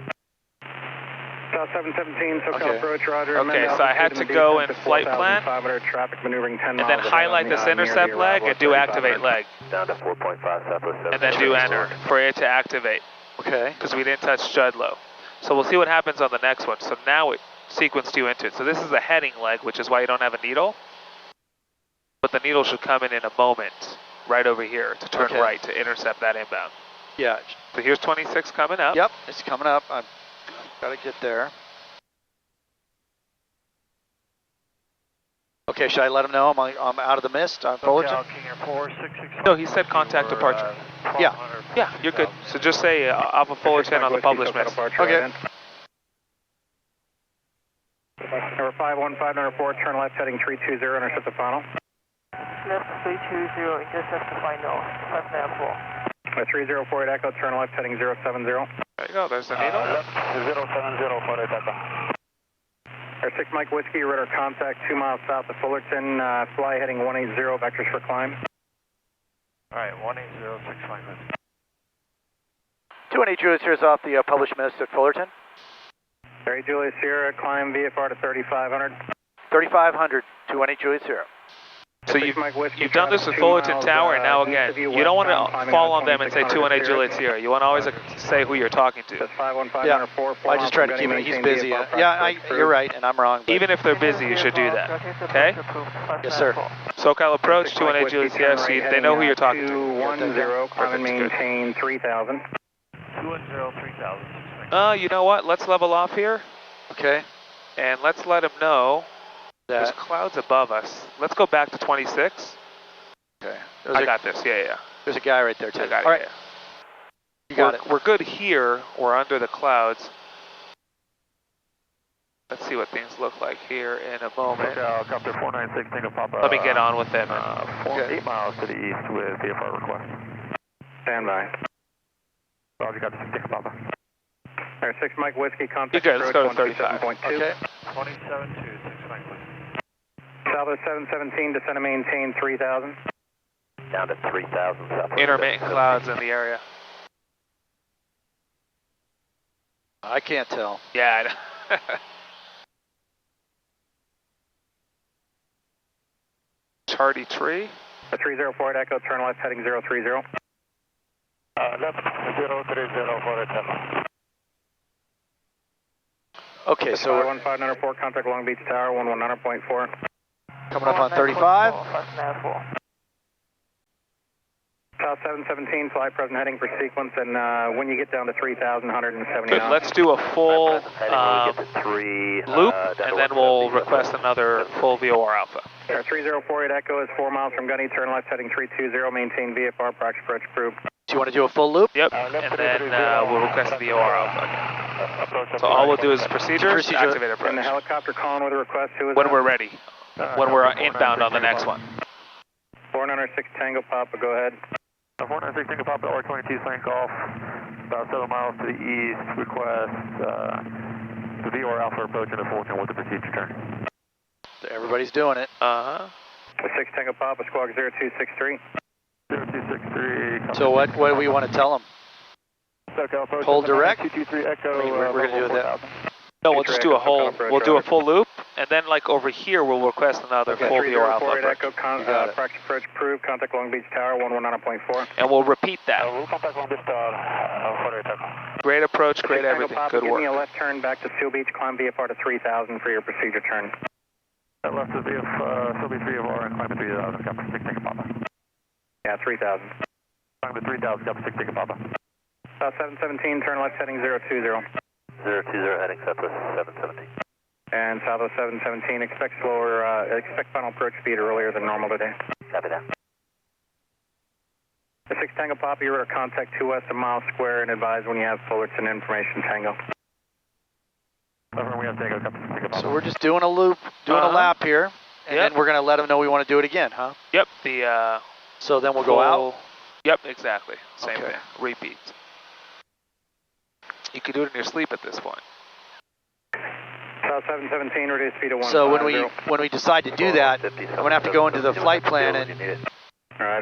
South 717, SoCal Okay. approach, roger. Okay, so I had to go in flight plan, 500 traffic maneuvering 10 and miles then ahead highlight on this the, intercept near the leg arrival and do at activate 3500. leg. Down to 4.5 Southwest 7. And then do enter for it to activate, Okay. because we didn't touch Judlow. So we'll see what happens on the next one. So now it sequenced you into it. So this is a heading leg, which is why you don't have a needle. But the needle should come in a moment, right over here, to turn right to intercept that inbound. Yeah. So here's 26 coming up. Yep, it's coming up. I've got to get there. Okay, should I let him know I'm out of the mist on Fullerton? No, he said contact departure. Yeah. Yeah, you're good. So just say Alpha Fullerton on the published mist. Okay. Number 515, number 4, turn left heading 320, intercept the final. Left 320, intercept the final, 594. 3048 Echo, turn left heading 070. There you go, there's the needle. Left 070 for Echo. Air 6 Mike Whiskey, radar contact 2 miles south of Fullerton, fly heading 180, vectors for climb. Alright, 180, 6 Mike Whiskey. 218 Julius here is off the published mist at Fullerton. Harry Julius Sierra, climb VFR to 3500. 3500, 218 Julius Sierra. So you've done this with Fullerton Tower, and now again, you don't want to fall on them and say 218 Juliet Sierra. You want to always say who you're talking to. Yeah, I just try to keep it. He's busy. Yeah, you're right, and I'm wrong. Even if they're busy, you should do that. Okay? Yes, sir. SoCal approach, 218 Juliet Sierra, so they know who you're talking to. 210, climb and maintain 3000. 210, 3000. You know what? Let's level off here. Okay. And let's let him know. There's That. clouds above us. Let's go back to 26. Okay. I got this. Yeah. There's a guy right there, too. I got it. All right. Yeah. You got it. We're good here. We're under the clouds. Let's see what things look like here in a moment. Copter 496, take a Papa. Let me get on with them. 8 miles to the east with VFR request. Stand by. Roger, got to take a Papa. Air 6 Mike Whiskey, contact You're good. Let's go to 35. 35. Okay. 27-2, 6 Mike Whiskey. Southwest 717, descend and maintain 3000. Down to 3000 south. Intermittent clouds in the area. I can't tell. Yeah. Charty tree. 304 Echo, turn left heading 030. Left 030 for Echo. Okay, so we're 51504, contact Long Beach Tower, 119.4. coming up on 35. South 717, fly present heading for sequence, and when you get down to 3,000, 170 Good. knots. Let's do a full loop, and then we'll request another full VOR alpha. 3048 Echo is 4 miles from Gunny, turn left heading 320, maintain VFR, practice approach approved. Do you want to do a full loop? Yep, and then we'll request the VOR alpha. So all we'll do is procedure. Activate approach. And the helicopter calling with a request, who is when we're ready. When we're inbound on the next one. 496 Tango Papa, go ahead. 496 Tango Papa, R22 Slant Golf, about 7 miles to the east, request the VOR Alpha approach into Fulton with the procedure turn. Everybody's doing it. Uh-huh. 6 Tango Papa, squawk 0263. 0263. So what do we want to tell them? Hold direct? 223 Echo. We're going to do that. No, we'll just do a whole, we'll do a full loop, and then like over here we'll request another full VOR alpha approach. Echo, practice approach approved, contact Long Beach Tower, 119.4. And we'll repeat that. Contact Long Beach Tower, great approach, great everything, good Give me a work. left turn back to Seal Beach, climb VFR to 3000 for your procedure turn. Left to Seal Beach VFR and climb to 3000, got for 6 Tango Papa. Yeah, 3000. Climb to 3000, got for 6 Tango Papa. South 717, turn left heading 020. 020 heading Southwest 717. And Southwest 717, expect final approach speed earlier than normal today. Copy that. The 6 Tango Papa, you're at contact 2 west of Mile Square and advise when you have Fullerton information, Tango. So we're just doing a loop, doing a lap here, and then we're going to let them know we want to do it again, huh? Yep, so then we'll go out? Yep, exactly. Same thing. Repeat. You could do it in your sleep at this point. South 717, reduce speed to 150. So when we decide to do that, I'm going to have to go into the flight plan and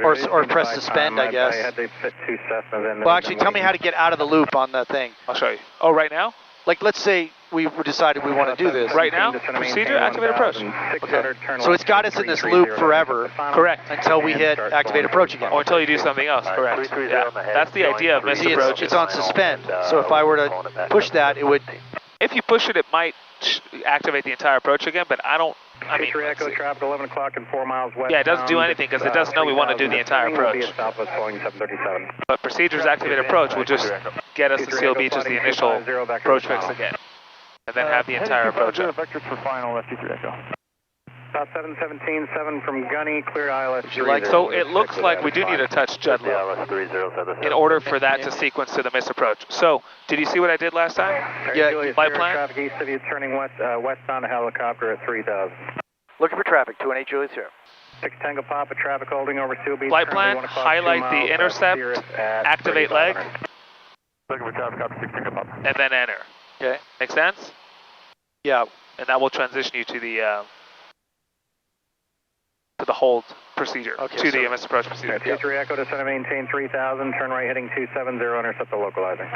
or press suspend, I guess. I had to fit 2 Cessnas in. Well, actually, tell me how to get out of the loop on the thing. I'll show you. Oh, right now? Like, let's say we decided we want to do this. Right now? Procedure, activate approach. Okay. So it's got us in this loop forever. Correct. Until we hit activate approach again. Or until you do something else. Correct. Yeah. That's the idea of missed approach. It's on suspend. So if I were to push that, it would... If you push it, it might activate the entire approach again, but I don't... I mean, Echo traffic 11 o'clock and 4 miles west. Yeah, it doesn't do anything because it doesn't know we want to do the entire approach. But procedures activate approach will just get us to Seal Beach as the initial approach fix again. And then have the entire approach up. Vectors for final, FT3 Echo. South 717, 7 from Gunny, clear ILS. Would you like So it looks like we do need to touch jet low in order for that to sequence to the misapproach. So, did you see what I did last time? Yeah, flight plan? Traffic east of you, turning westbound a helicopter at 3000. Looking for traffic, 218 Juliet Sierra. 6 Tango Papa, traffic holding over Seal Beach. Flight plan, highlight the intercept, activate leg, Looking for traffic up 6 Tango Papa. and then enter. Okay. Make sense? Yeah. And that will transition you to the hold procedure, Okay, to so- the misapproach procedure. 23 Echo, descend and maintain 3000, turn right heading 270, intercept the localizer.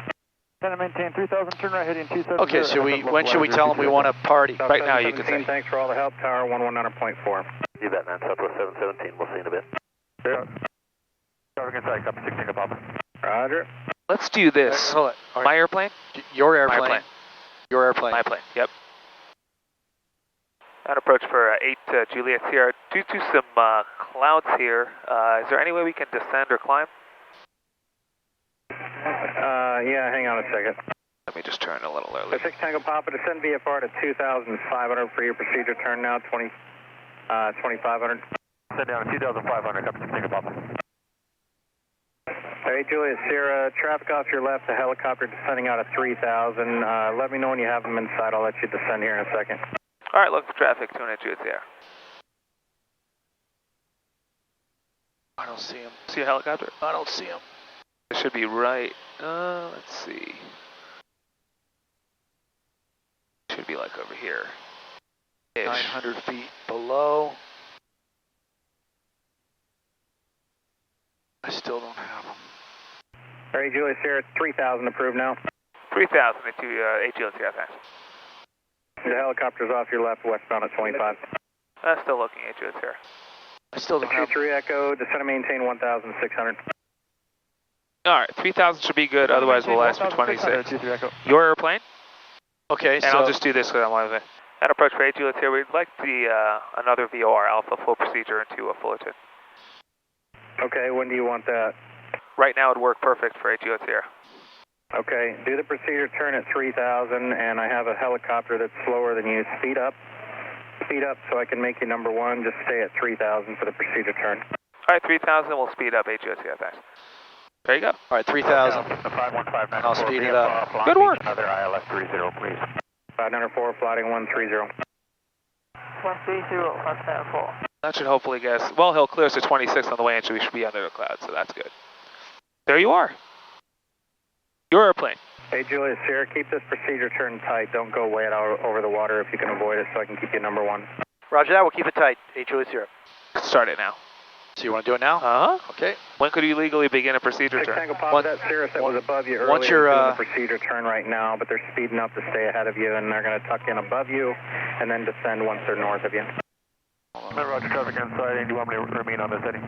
Descend and maintain 3000, turn right heading 270. Okay, when should we tell them we want to party? South Right now you can 717, say. thanks for all the help, tower 119.4. You bet, man. Southwest 717. We'll see you in a bit. Traffic inside, copy 6 Tango Papa. Roger. Let's do this. Hold it. My airplane? Your My airplane. airplane. Your airplane. My plane, yep. On approach for 8 Juliet Sierra. Due to some clouds here, is there any way we can descend or climb? Yeah, hang on a second. Let me just turn a little early. 6 Tango Papa, descend VFR to 2,500 for your procedure, turn now 2,500. Send down to 2,500, copy 6 Tango Papa. Hey, Juliet Sierra, traffic off your left, a helicopter descending out of 3,000. Let me know when you have them inside, I'll let you descend here in a second. All right, look for traffic, 208 Juliet Sierra. I don't see him. See a helicopter? I don't see him. It should be right. Let's see. Should be like over here. 900 feet below. I still don't have him. All right, Juliet Sierra, 3,000 approved now. 3,000 into 8 Juliet Sierra, thanks. The helicopter's off your left, westbound at 25. Still looking at Juliet Sierra. I still don't have him. 23 Echo, descend and maintain 1,600. All right, 3,000 should be good, otherwise we'll ask for 26. Your airplane? Okay, And so I'll just do this because I'm on it. At approach for 8 Juliet Sierra, we'd like the another VOR Alpha full procedure into Fullerton. Okay, when do you want that? Right now it'd work perfect for 8 Juliet Sierra. Okay, do the procedure turn at 3,000, and I have a helicopter that's slower than you. Speed up so I can make you number one. Just stay at 3,000 for the procedure turn. All right, 3,000, we'll speed up 8 Juliet Sierra, thanks. There you go. all right, 3,000. And I'll speed it up. Good work. Another ILS 30, please. 594, flighting 130. 130, 174. That should hopefully get us, well, he'll clear us to 26 on the way in, so we should be under the clouds, so that's good. There you are. Your airplane. Hey, Juliet Sierra, keep this procedure turn tight. Don't go way out over the water if you can avoid it so I can keep you number one. Roger that, we'll keep it tight. 8 Juliet Sierra. Start it now. So you want to do it now? Uh-huh. Okay. When could you legally begin a procedure 6 turn? Tango Papa, that Cirrus that was above you earlier once you're, is doing the procedure turn right now, but they're speeding up to stay ahead of you, and they're going to tuck in above you and then descend once they're north of you. Roger, traffic inside. Do you want me to remain on this heading?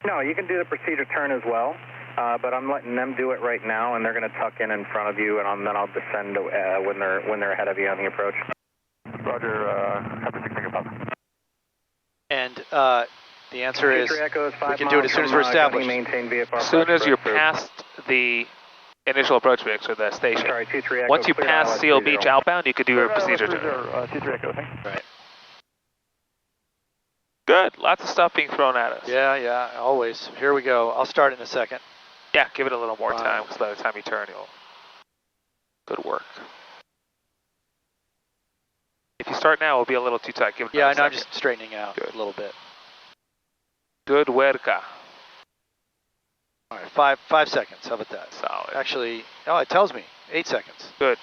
No, you can do the procedure turn as well, but I'm letting them do it right now, and they're going to tuck in front of you, and then I'll descend when they're ahead of you on the approach. Roger, copy 6 Tango Papa. And the answer is we can do it as soon as we're established. As soon as you're past the initial approach mix or the station. Sorry, 23 Echo, Once you clear pass ILS Seal 30. Beach outbound, you could do a procedure turn. 23 Echo, thanks. Right. Good. Lots of stuff being thrown at us. Yeah, always. Here we go. I'll start in a second. Yeah, give it a little more time, because by the time you turn, you'll... Good work. If you start now, it'll be a little too tight. Give it Yeah, I another know, I'm second. just straightening out Good. a little bit. Good worka. All right, five seconds. How about that? Solid. Actually, oh, it tells me 8 seconds. Good.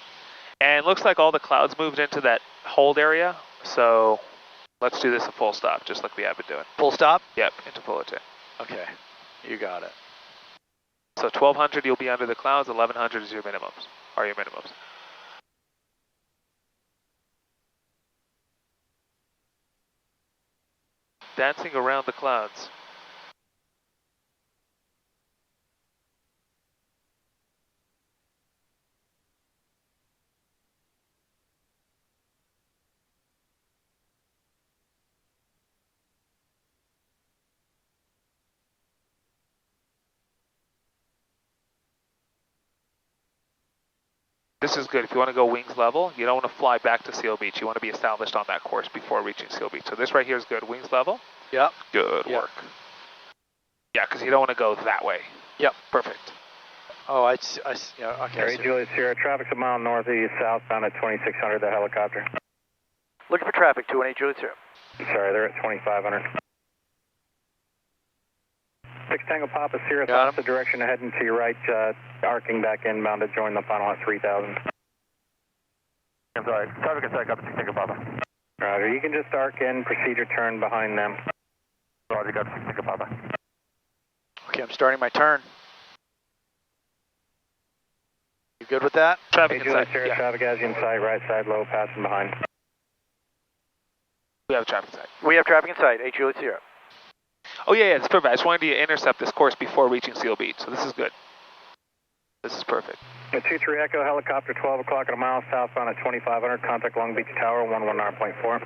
And it looks like all the clouds moved into that hold area, so let's do this a full stop, just like we have been doing. Full stop? Yep, into Fullerton. Okay, you got it. So 1,200, you'll be under the clouds. 1,100 is your minimums. Are your minimums. Dancing around the clouds. This is good. If you want to go wings level, you don't want to fly back to Seal Beach. You want to be established on that course before reaching Seal Beach. So this right here is good. Wings level. Yep. Good work. Yeah, because you don't want to go that way. Yep. Perfect. Oh, yeah, okay. Harry Juliet Sierra, traffic's a mile northeast, southbound at 2600, the helicopter. Looking for traffic, 218 Juliet Sierra. Sorry, they're at 2500. 6 Tango Papa Sierra, Got the direction heading to your right, arcing back inbound to join the final at 3000. I'm sorry, traffic inside, copy 6 Tango Papa. Roger, you can just arc in, proceed your turn behind them. Roger, copy 6 Tango Papa. Okay, I'm starting my turn. You good with that? Traffic Hey, Juliet inside. Sierra, Yeah. traffic as you in sight, right side low, passing behind. We have traffic inside. We have traffic in sight, 8 Juliet Sierra. Oh, yeah, it's perfect. I just wanted you to intercept this course before reaching Seal Beach, so this is good. This is perfect. The 2-3 Echo helicopter, 12 o'clock at a mile southbound at 2500, contact Long Beach Tower, 119.4.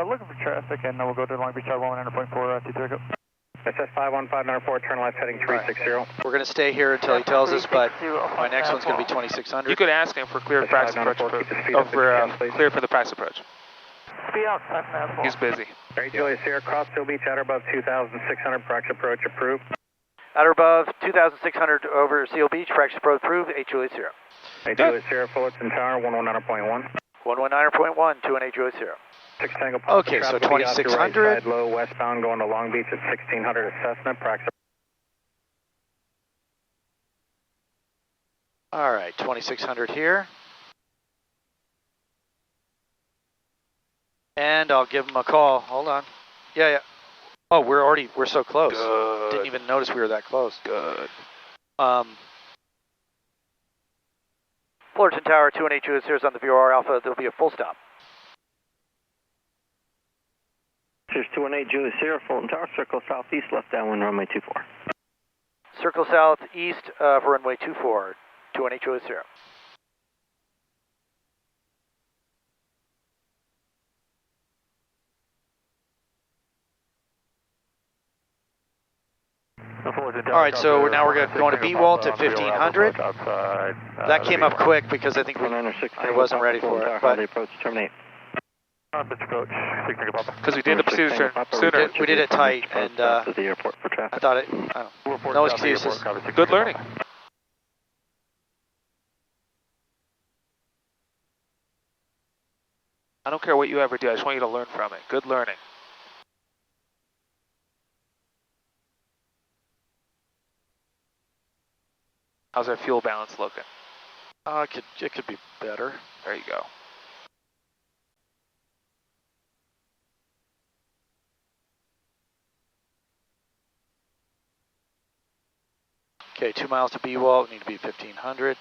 Looking for traffic, and we'll go to Long Beach Tower 100.4, 2-3 Echo. SS 51504, turn left heading 360. We're going to stay here until he tells us, but my next one's going to be 2600. You could ask him for clear practice approach, clear for the practice approach. Speed out, fast He's busy. Harry Juliet Sierra, cross Seal Beach, at or above 2600, practice approach approved. At or above 2600 over Seal Beach, practice approach approved, 8 Juliet Sierra. 8 Juliet Sierra, Fullerton Tower, 119.1. 119.1, 218 Juliet Sierra. 6 Tango Papa. Okay, so traffic will be off your 2600. Right side low, westbound going to Long Beach at 1600 assessment, practice. All right, 2600 here. And I'll give him a call. Hold on. Yeah. Oh, we're so close. Good. Didn't even notice we were that close. Good. Fullerton Tower, 218 Juliet Sierra on the VOR Alpha. There'll be a full stop. Here's 218 Juliet Sierra, Fulton Tower, circle southeast, left downwind, runway 24. Circle southeast for runway 24, 218 Juliet Sierra. All right, so now we're going to B-Walt at 1500. That came up quick because I think I wasn't ready for it. But approach terminate. Because we did the procedure sooner. we did it tight, and to the airport for traffic. I thought it. I don't know. No excuses. Good learning. I don't care what you ever do. I just want you to learn from it. Good learning. How's our fuel balance looking? It could be better. There you go. Okay, 2 miles to B-Walt. Need to be 1500.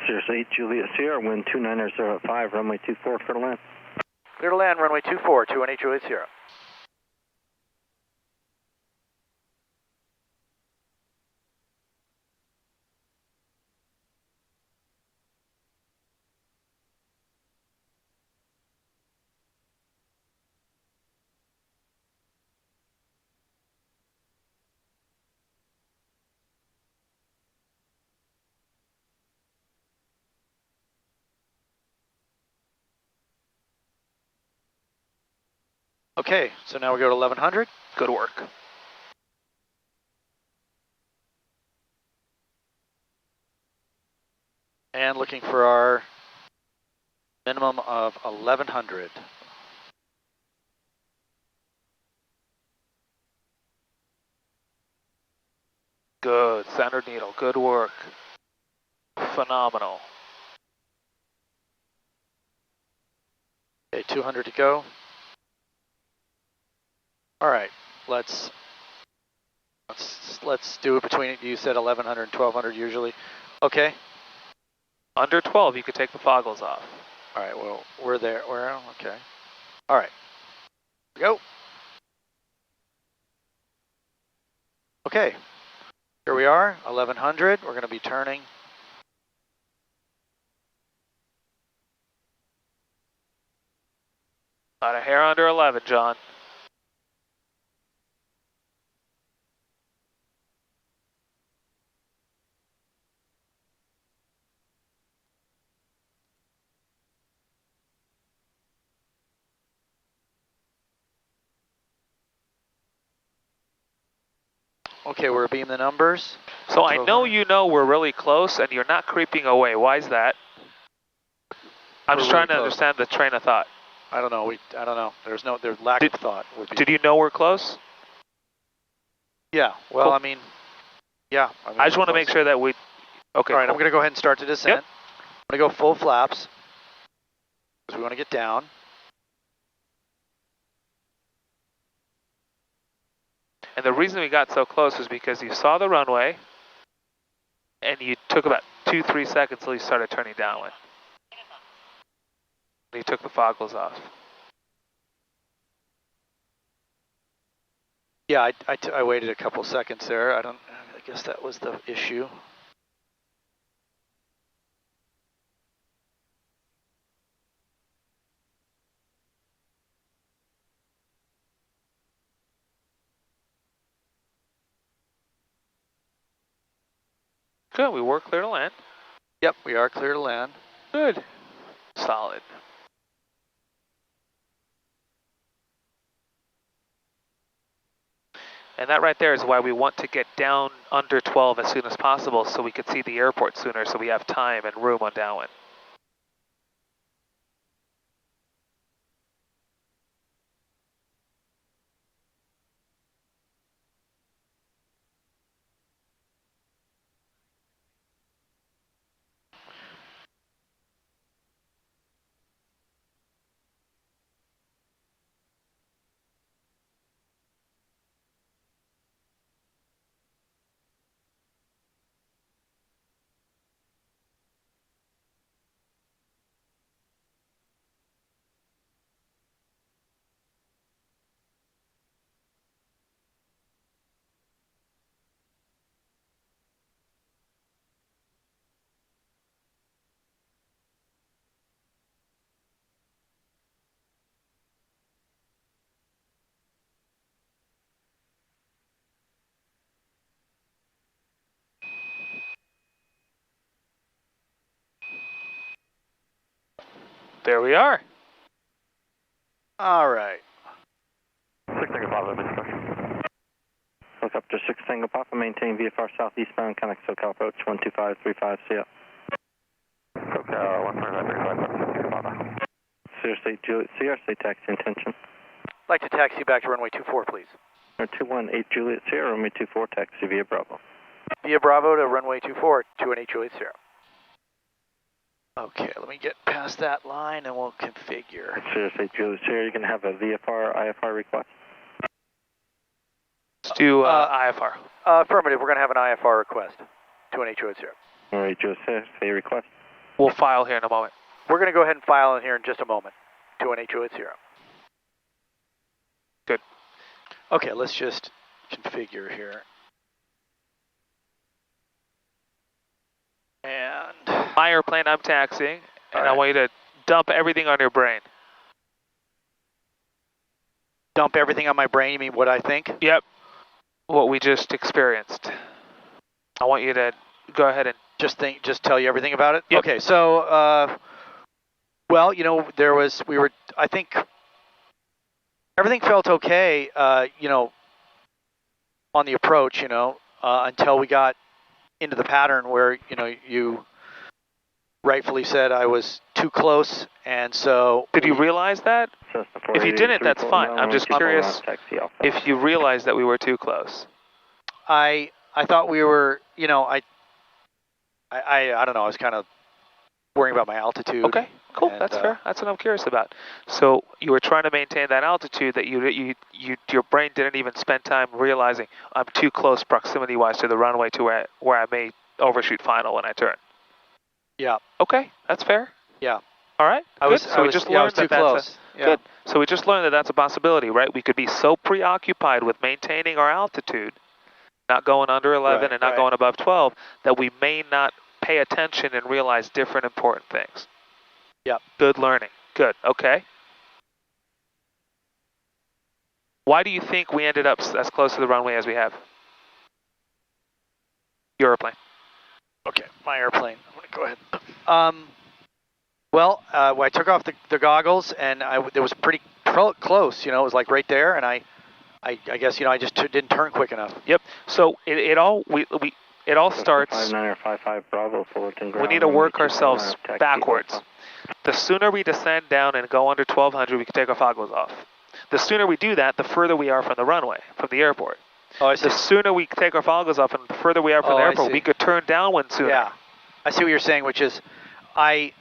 Sirius 8 Juliet Sierra, wind 29005, runway 24, clear to land. Clear to land, runway 24, 218 Juliet Sierra. Okay, so now we go to 1100. Good work. And looking for our minimum of 1100. Good. Center needle. Good work. Phenomenal. Okay, 200 to go. All right, let's do it between, you said 1100 and 1200 usually. Okay. Under 12, you could take the foggles off. All right, well, we're there. We're, okay. All right. Go. Okay. Here we are, 1100. We're going to be turning. About a hair under 11, John. Okay, we're beam the numbers. So I know you know we're really close and you're not creeping away. Why is that? I'm just trying to understand the train of thought. I don't know. I don't know. There's lack of thought. Would be. Did you know we're close? Yeah. Well, cool. I mean, yeah. I just want to make sure that we. Okay. All right. Cool. I'm going to go ahead and start the descent. Yep. I'm going to go full flaps because we want to get down. And the reason we got so close was because you saw the runway and you took about 2-3 seconds till you started turning downwind. And you took the foggles off. Yeah, I waited a couple seconds there. I guess that was the issue. Good, we were clear to land. Yep, we are clear to land. Good. Solid. And that right there is why we want to get down under 12 as soon as possible so we could see the airport sooner so we have time and room on downwind. There we are. All right. 6 Tango Papa, instructor. Helicopter 6 Tango Papa, maintain VFR southeastbound, connect SoCal approach 12535, see ya. SoCal 12535, Tango Papa. Sierra Juliet, Sierra taxi intention. I'd like to taxi back to runway 24, please. 218 Juliet Sierra, runway 24, taxi via Bravo. Via Bravo to runway 24, 218 Juliet Sierra. Okay, let me get past that line and we'll configure. Sierra Juliet Sierra, you can have a VFR, IFR request. Let's do IFR. Affirmative, we're going to have an IFR request. 218 Juliet Sierra. All right, Juliet Sierra, say request. We'll file here in a moment. We're going to go ahead and file in here in just a moment. 218 Juliet Sierra. Good. Okay, let's just configure here. And My airplane, I'm taxiing, and I want you to dump everything on your brain. Dump everything on my brain, you mean what I think? Yep. What we just experienced. I want you to go ahead and just tell you everything about it? Yep. Okay, so well, you know, I think everything felt okay, you know, on the approach, you know, until we got into the pattern where, you know, you rightfully said I was too close, and so... Did you realize that? If you didn't, that's fine. I'm just curious if you realized that we were too close. I thought we were, you know, I don't know, I was kind of worrying about my altitude. Okay, cool, that's fair. That's what I'm curious about. So you were trying to maintain that altitude that your brain didn't even spend time realizing I'm too close proximity-wise to the runway to where I may overshoot final when I turn. Yeah. Okay, that's fair. Yeah. All right. Good. So we just learned too that close. Good. So we just learned that that's a possibility, right? We could be so preoccupied with maintaining our altitude, not going under 11 and not going above 12, that we may not pay attention and realize different important things. Yep. Good learning. Good. Okay. Why do you think we ended up as close to the runway as we have? Your airplane. Okay, my airplane. I'm going to go ahead. Well, I took off the goggles, and it was pretty close. You know, it was like right there, and I guess, you know, I just didn't turn quick enough. Yep. So it all starts. 59er55 Bravo, Fullerton ground. We need to work ourselves backwards. The sooner we descend down and go under 1200, we can take our goggles off. The sooner we do that, the further we are from the runway, from the airport. Oh, I see. The sooner we take our goggles off and the further we are from the airport, we could turn downwind sooner. Yeah, I see what you're saying, which is I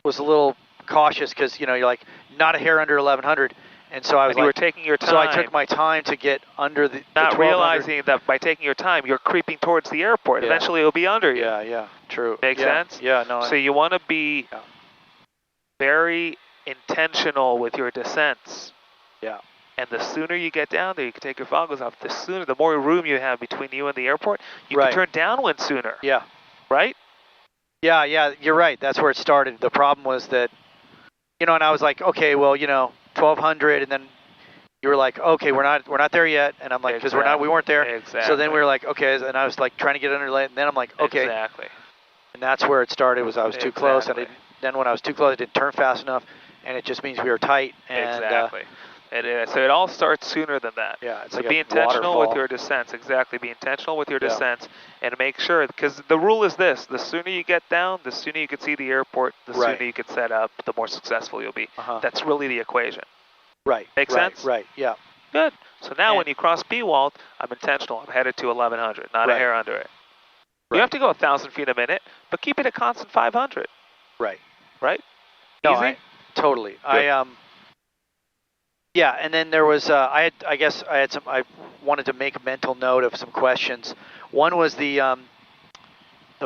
was a little cautious because, you know, you're like not a hair under 1100, and so I was you were taking your time. So I took my time to get under the not realizing that by taking your time, you're creeping towards the airport. Yeah. Eventually, it'll be under you. Yeah, true. Makes sense? Yeah, no. So you want to be very intentional with your descents. Yeah. And the sooner you get down there, you can take your goggles off. The more room you have between you and the airport, you can turn downwind sooner. Yeah. Right? Yeah, you're right. That's where it started. The problem was that, you know, and I was like, okay, well, you know, 1200, and then you were like, okay, we're not there yet, and I'm like, because we weren't there. Exactly. So then we were like, okay, and I was like trying to get under, and then I'm like, okay. Exactly. And that's where it started. Was I was too close, and then when I was too close, I didn't turn fast enough, and it just means we were tight. And, exactly. So it all starts sooner than that. Yeah, it's so like be a intentional waterfall. with your descents. Exactly. Be intentional with your descents and make sure, because the rule is this: the sooner you get down, the sooner you can see the airport, the sooner you can set up, the more successful you'll be. That's really the equation. Right. Make sense? Right. Yeah. Good. So now when you cross B-Wall, I'm intentional. I'm headed to 1100, not a hair under it. You have to go 1,000 feet a minute, but keep it a constant 500. Right. Right? No, Easy? Totally. Good. Yeah, and then there was I wanted to make a mental note of some questions. One was the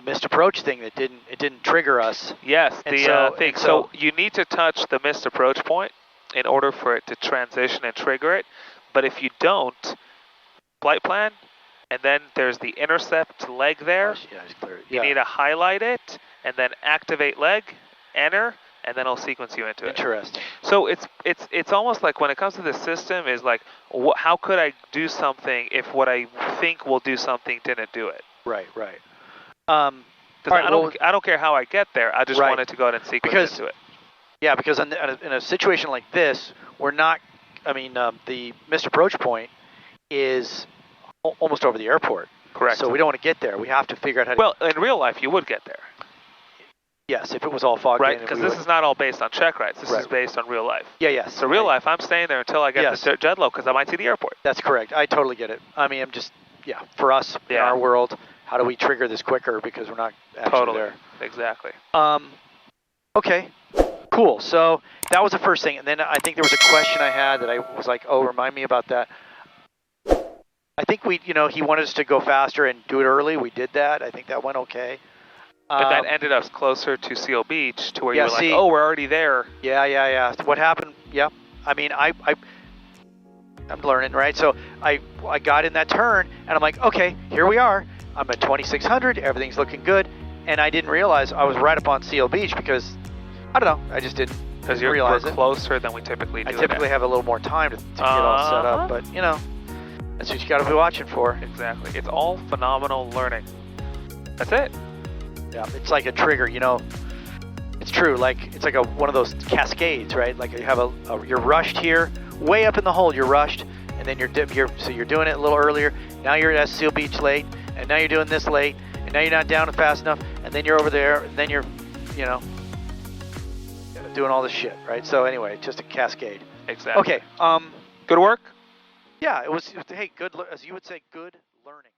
missed approach thing that didn't trigger us. Yes, thing. So you need to touch the missed approach point in order for it to transition and trigger it. But if you don't, flight plan, and then there's the intercept leg there. You need to highlight it and then activate leg, enter, and then it'll sequence you into it. Interesting. So it's almost like when it comes to the system is like, how could I do something if what I think will do something didn't do it? Right. I don't care how I get there. I just wanted to go ahead and sequence into it. Yeah, because in a situation like this, we're not. I mean, the missed approach point is almost over the airport. Correct. So we don't want to get there. We have to figure out how to. Well, in real life, you would get there. Yes, if it was all foggy. Right, because this is not all based on check rides. This is based on real life. Yeah. So real life, I'm staying there until I get the jet low because I might see the airport. That's correct. I totally get it. I mean, I'm just, for us, in our world, how do we trigger this quicker because we're not actually there? Exactly. Okay, cool. So that was the first thing. And then I think there was a question I had that I was like, oh, remind me about that. I think he wanted us to go faster and do it early. We did that. I think that went okay. But that ended us closer to Seal Beach to where you were like, oh, we're already there. Yeah. What happened? Yeah. I mean, I'm learning, right? So I got in that turn, and I'm like, okay, here we are. I'm at 2600. Everything's looking good. And I didn't realize I was right up on Seal Beach because, I don't know, I just didn't realize it. We're closer than we typically do. I typically have a little more time to get all set up, but, that's what you got to be watching for. Exactly. It's all phenomenal learning. That's it. Yeah, it's like a trigger, It's true. Like it's like one of those cascades, right? Like you have you're rushed here, way up in the hole. You're rushed, and then you're doing it a little earlier. Now you're at Seal Beach late, and now you're doing this late, and now you're not down fast enough, and then you're over there, and then you're, doing all this shit, right? So anyway, it's just a cascade. Exactly. Okay. Good work. Yeah, it was. Hey, good. As you would say, good learning.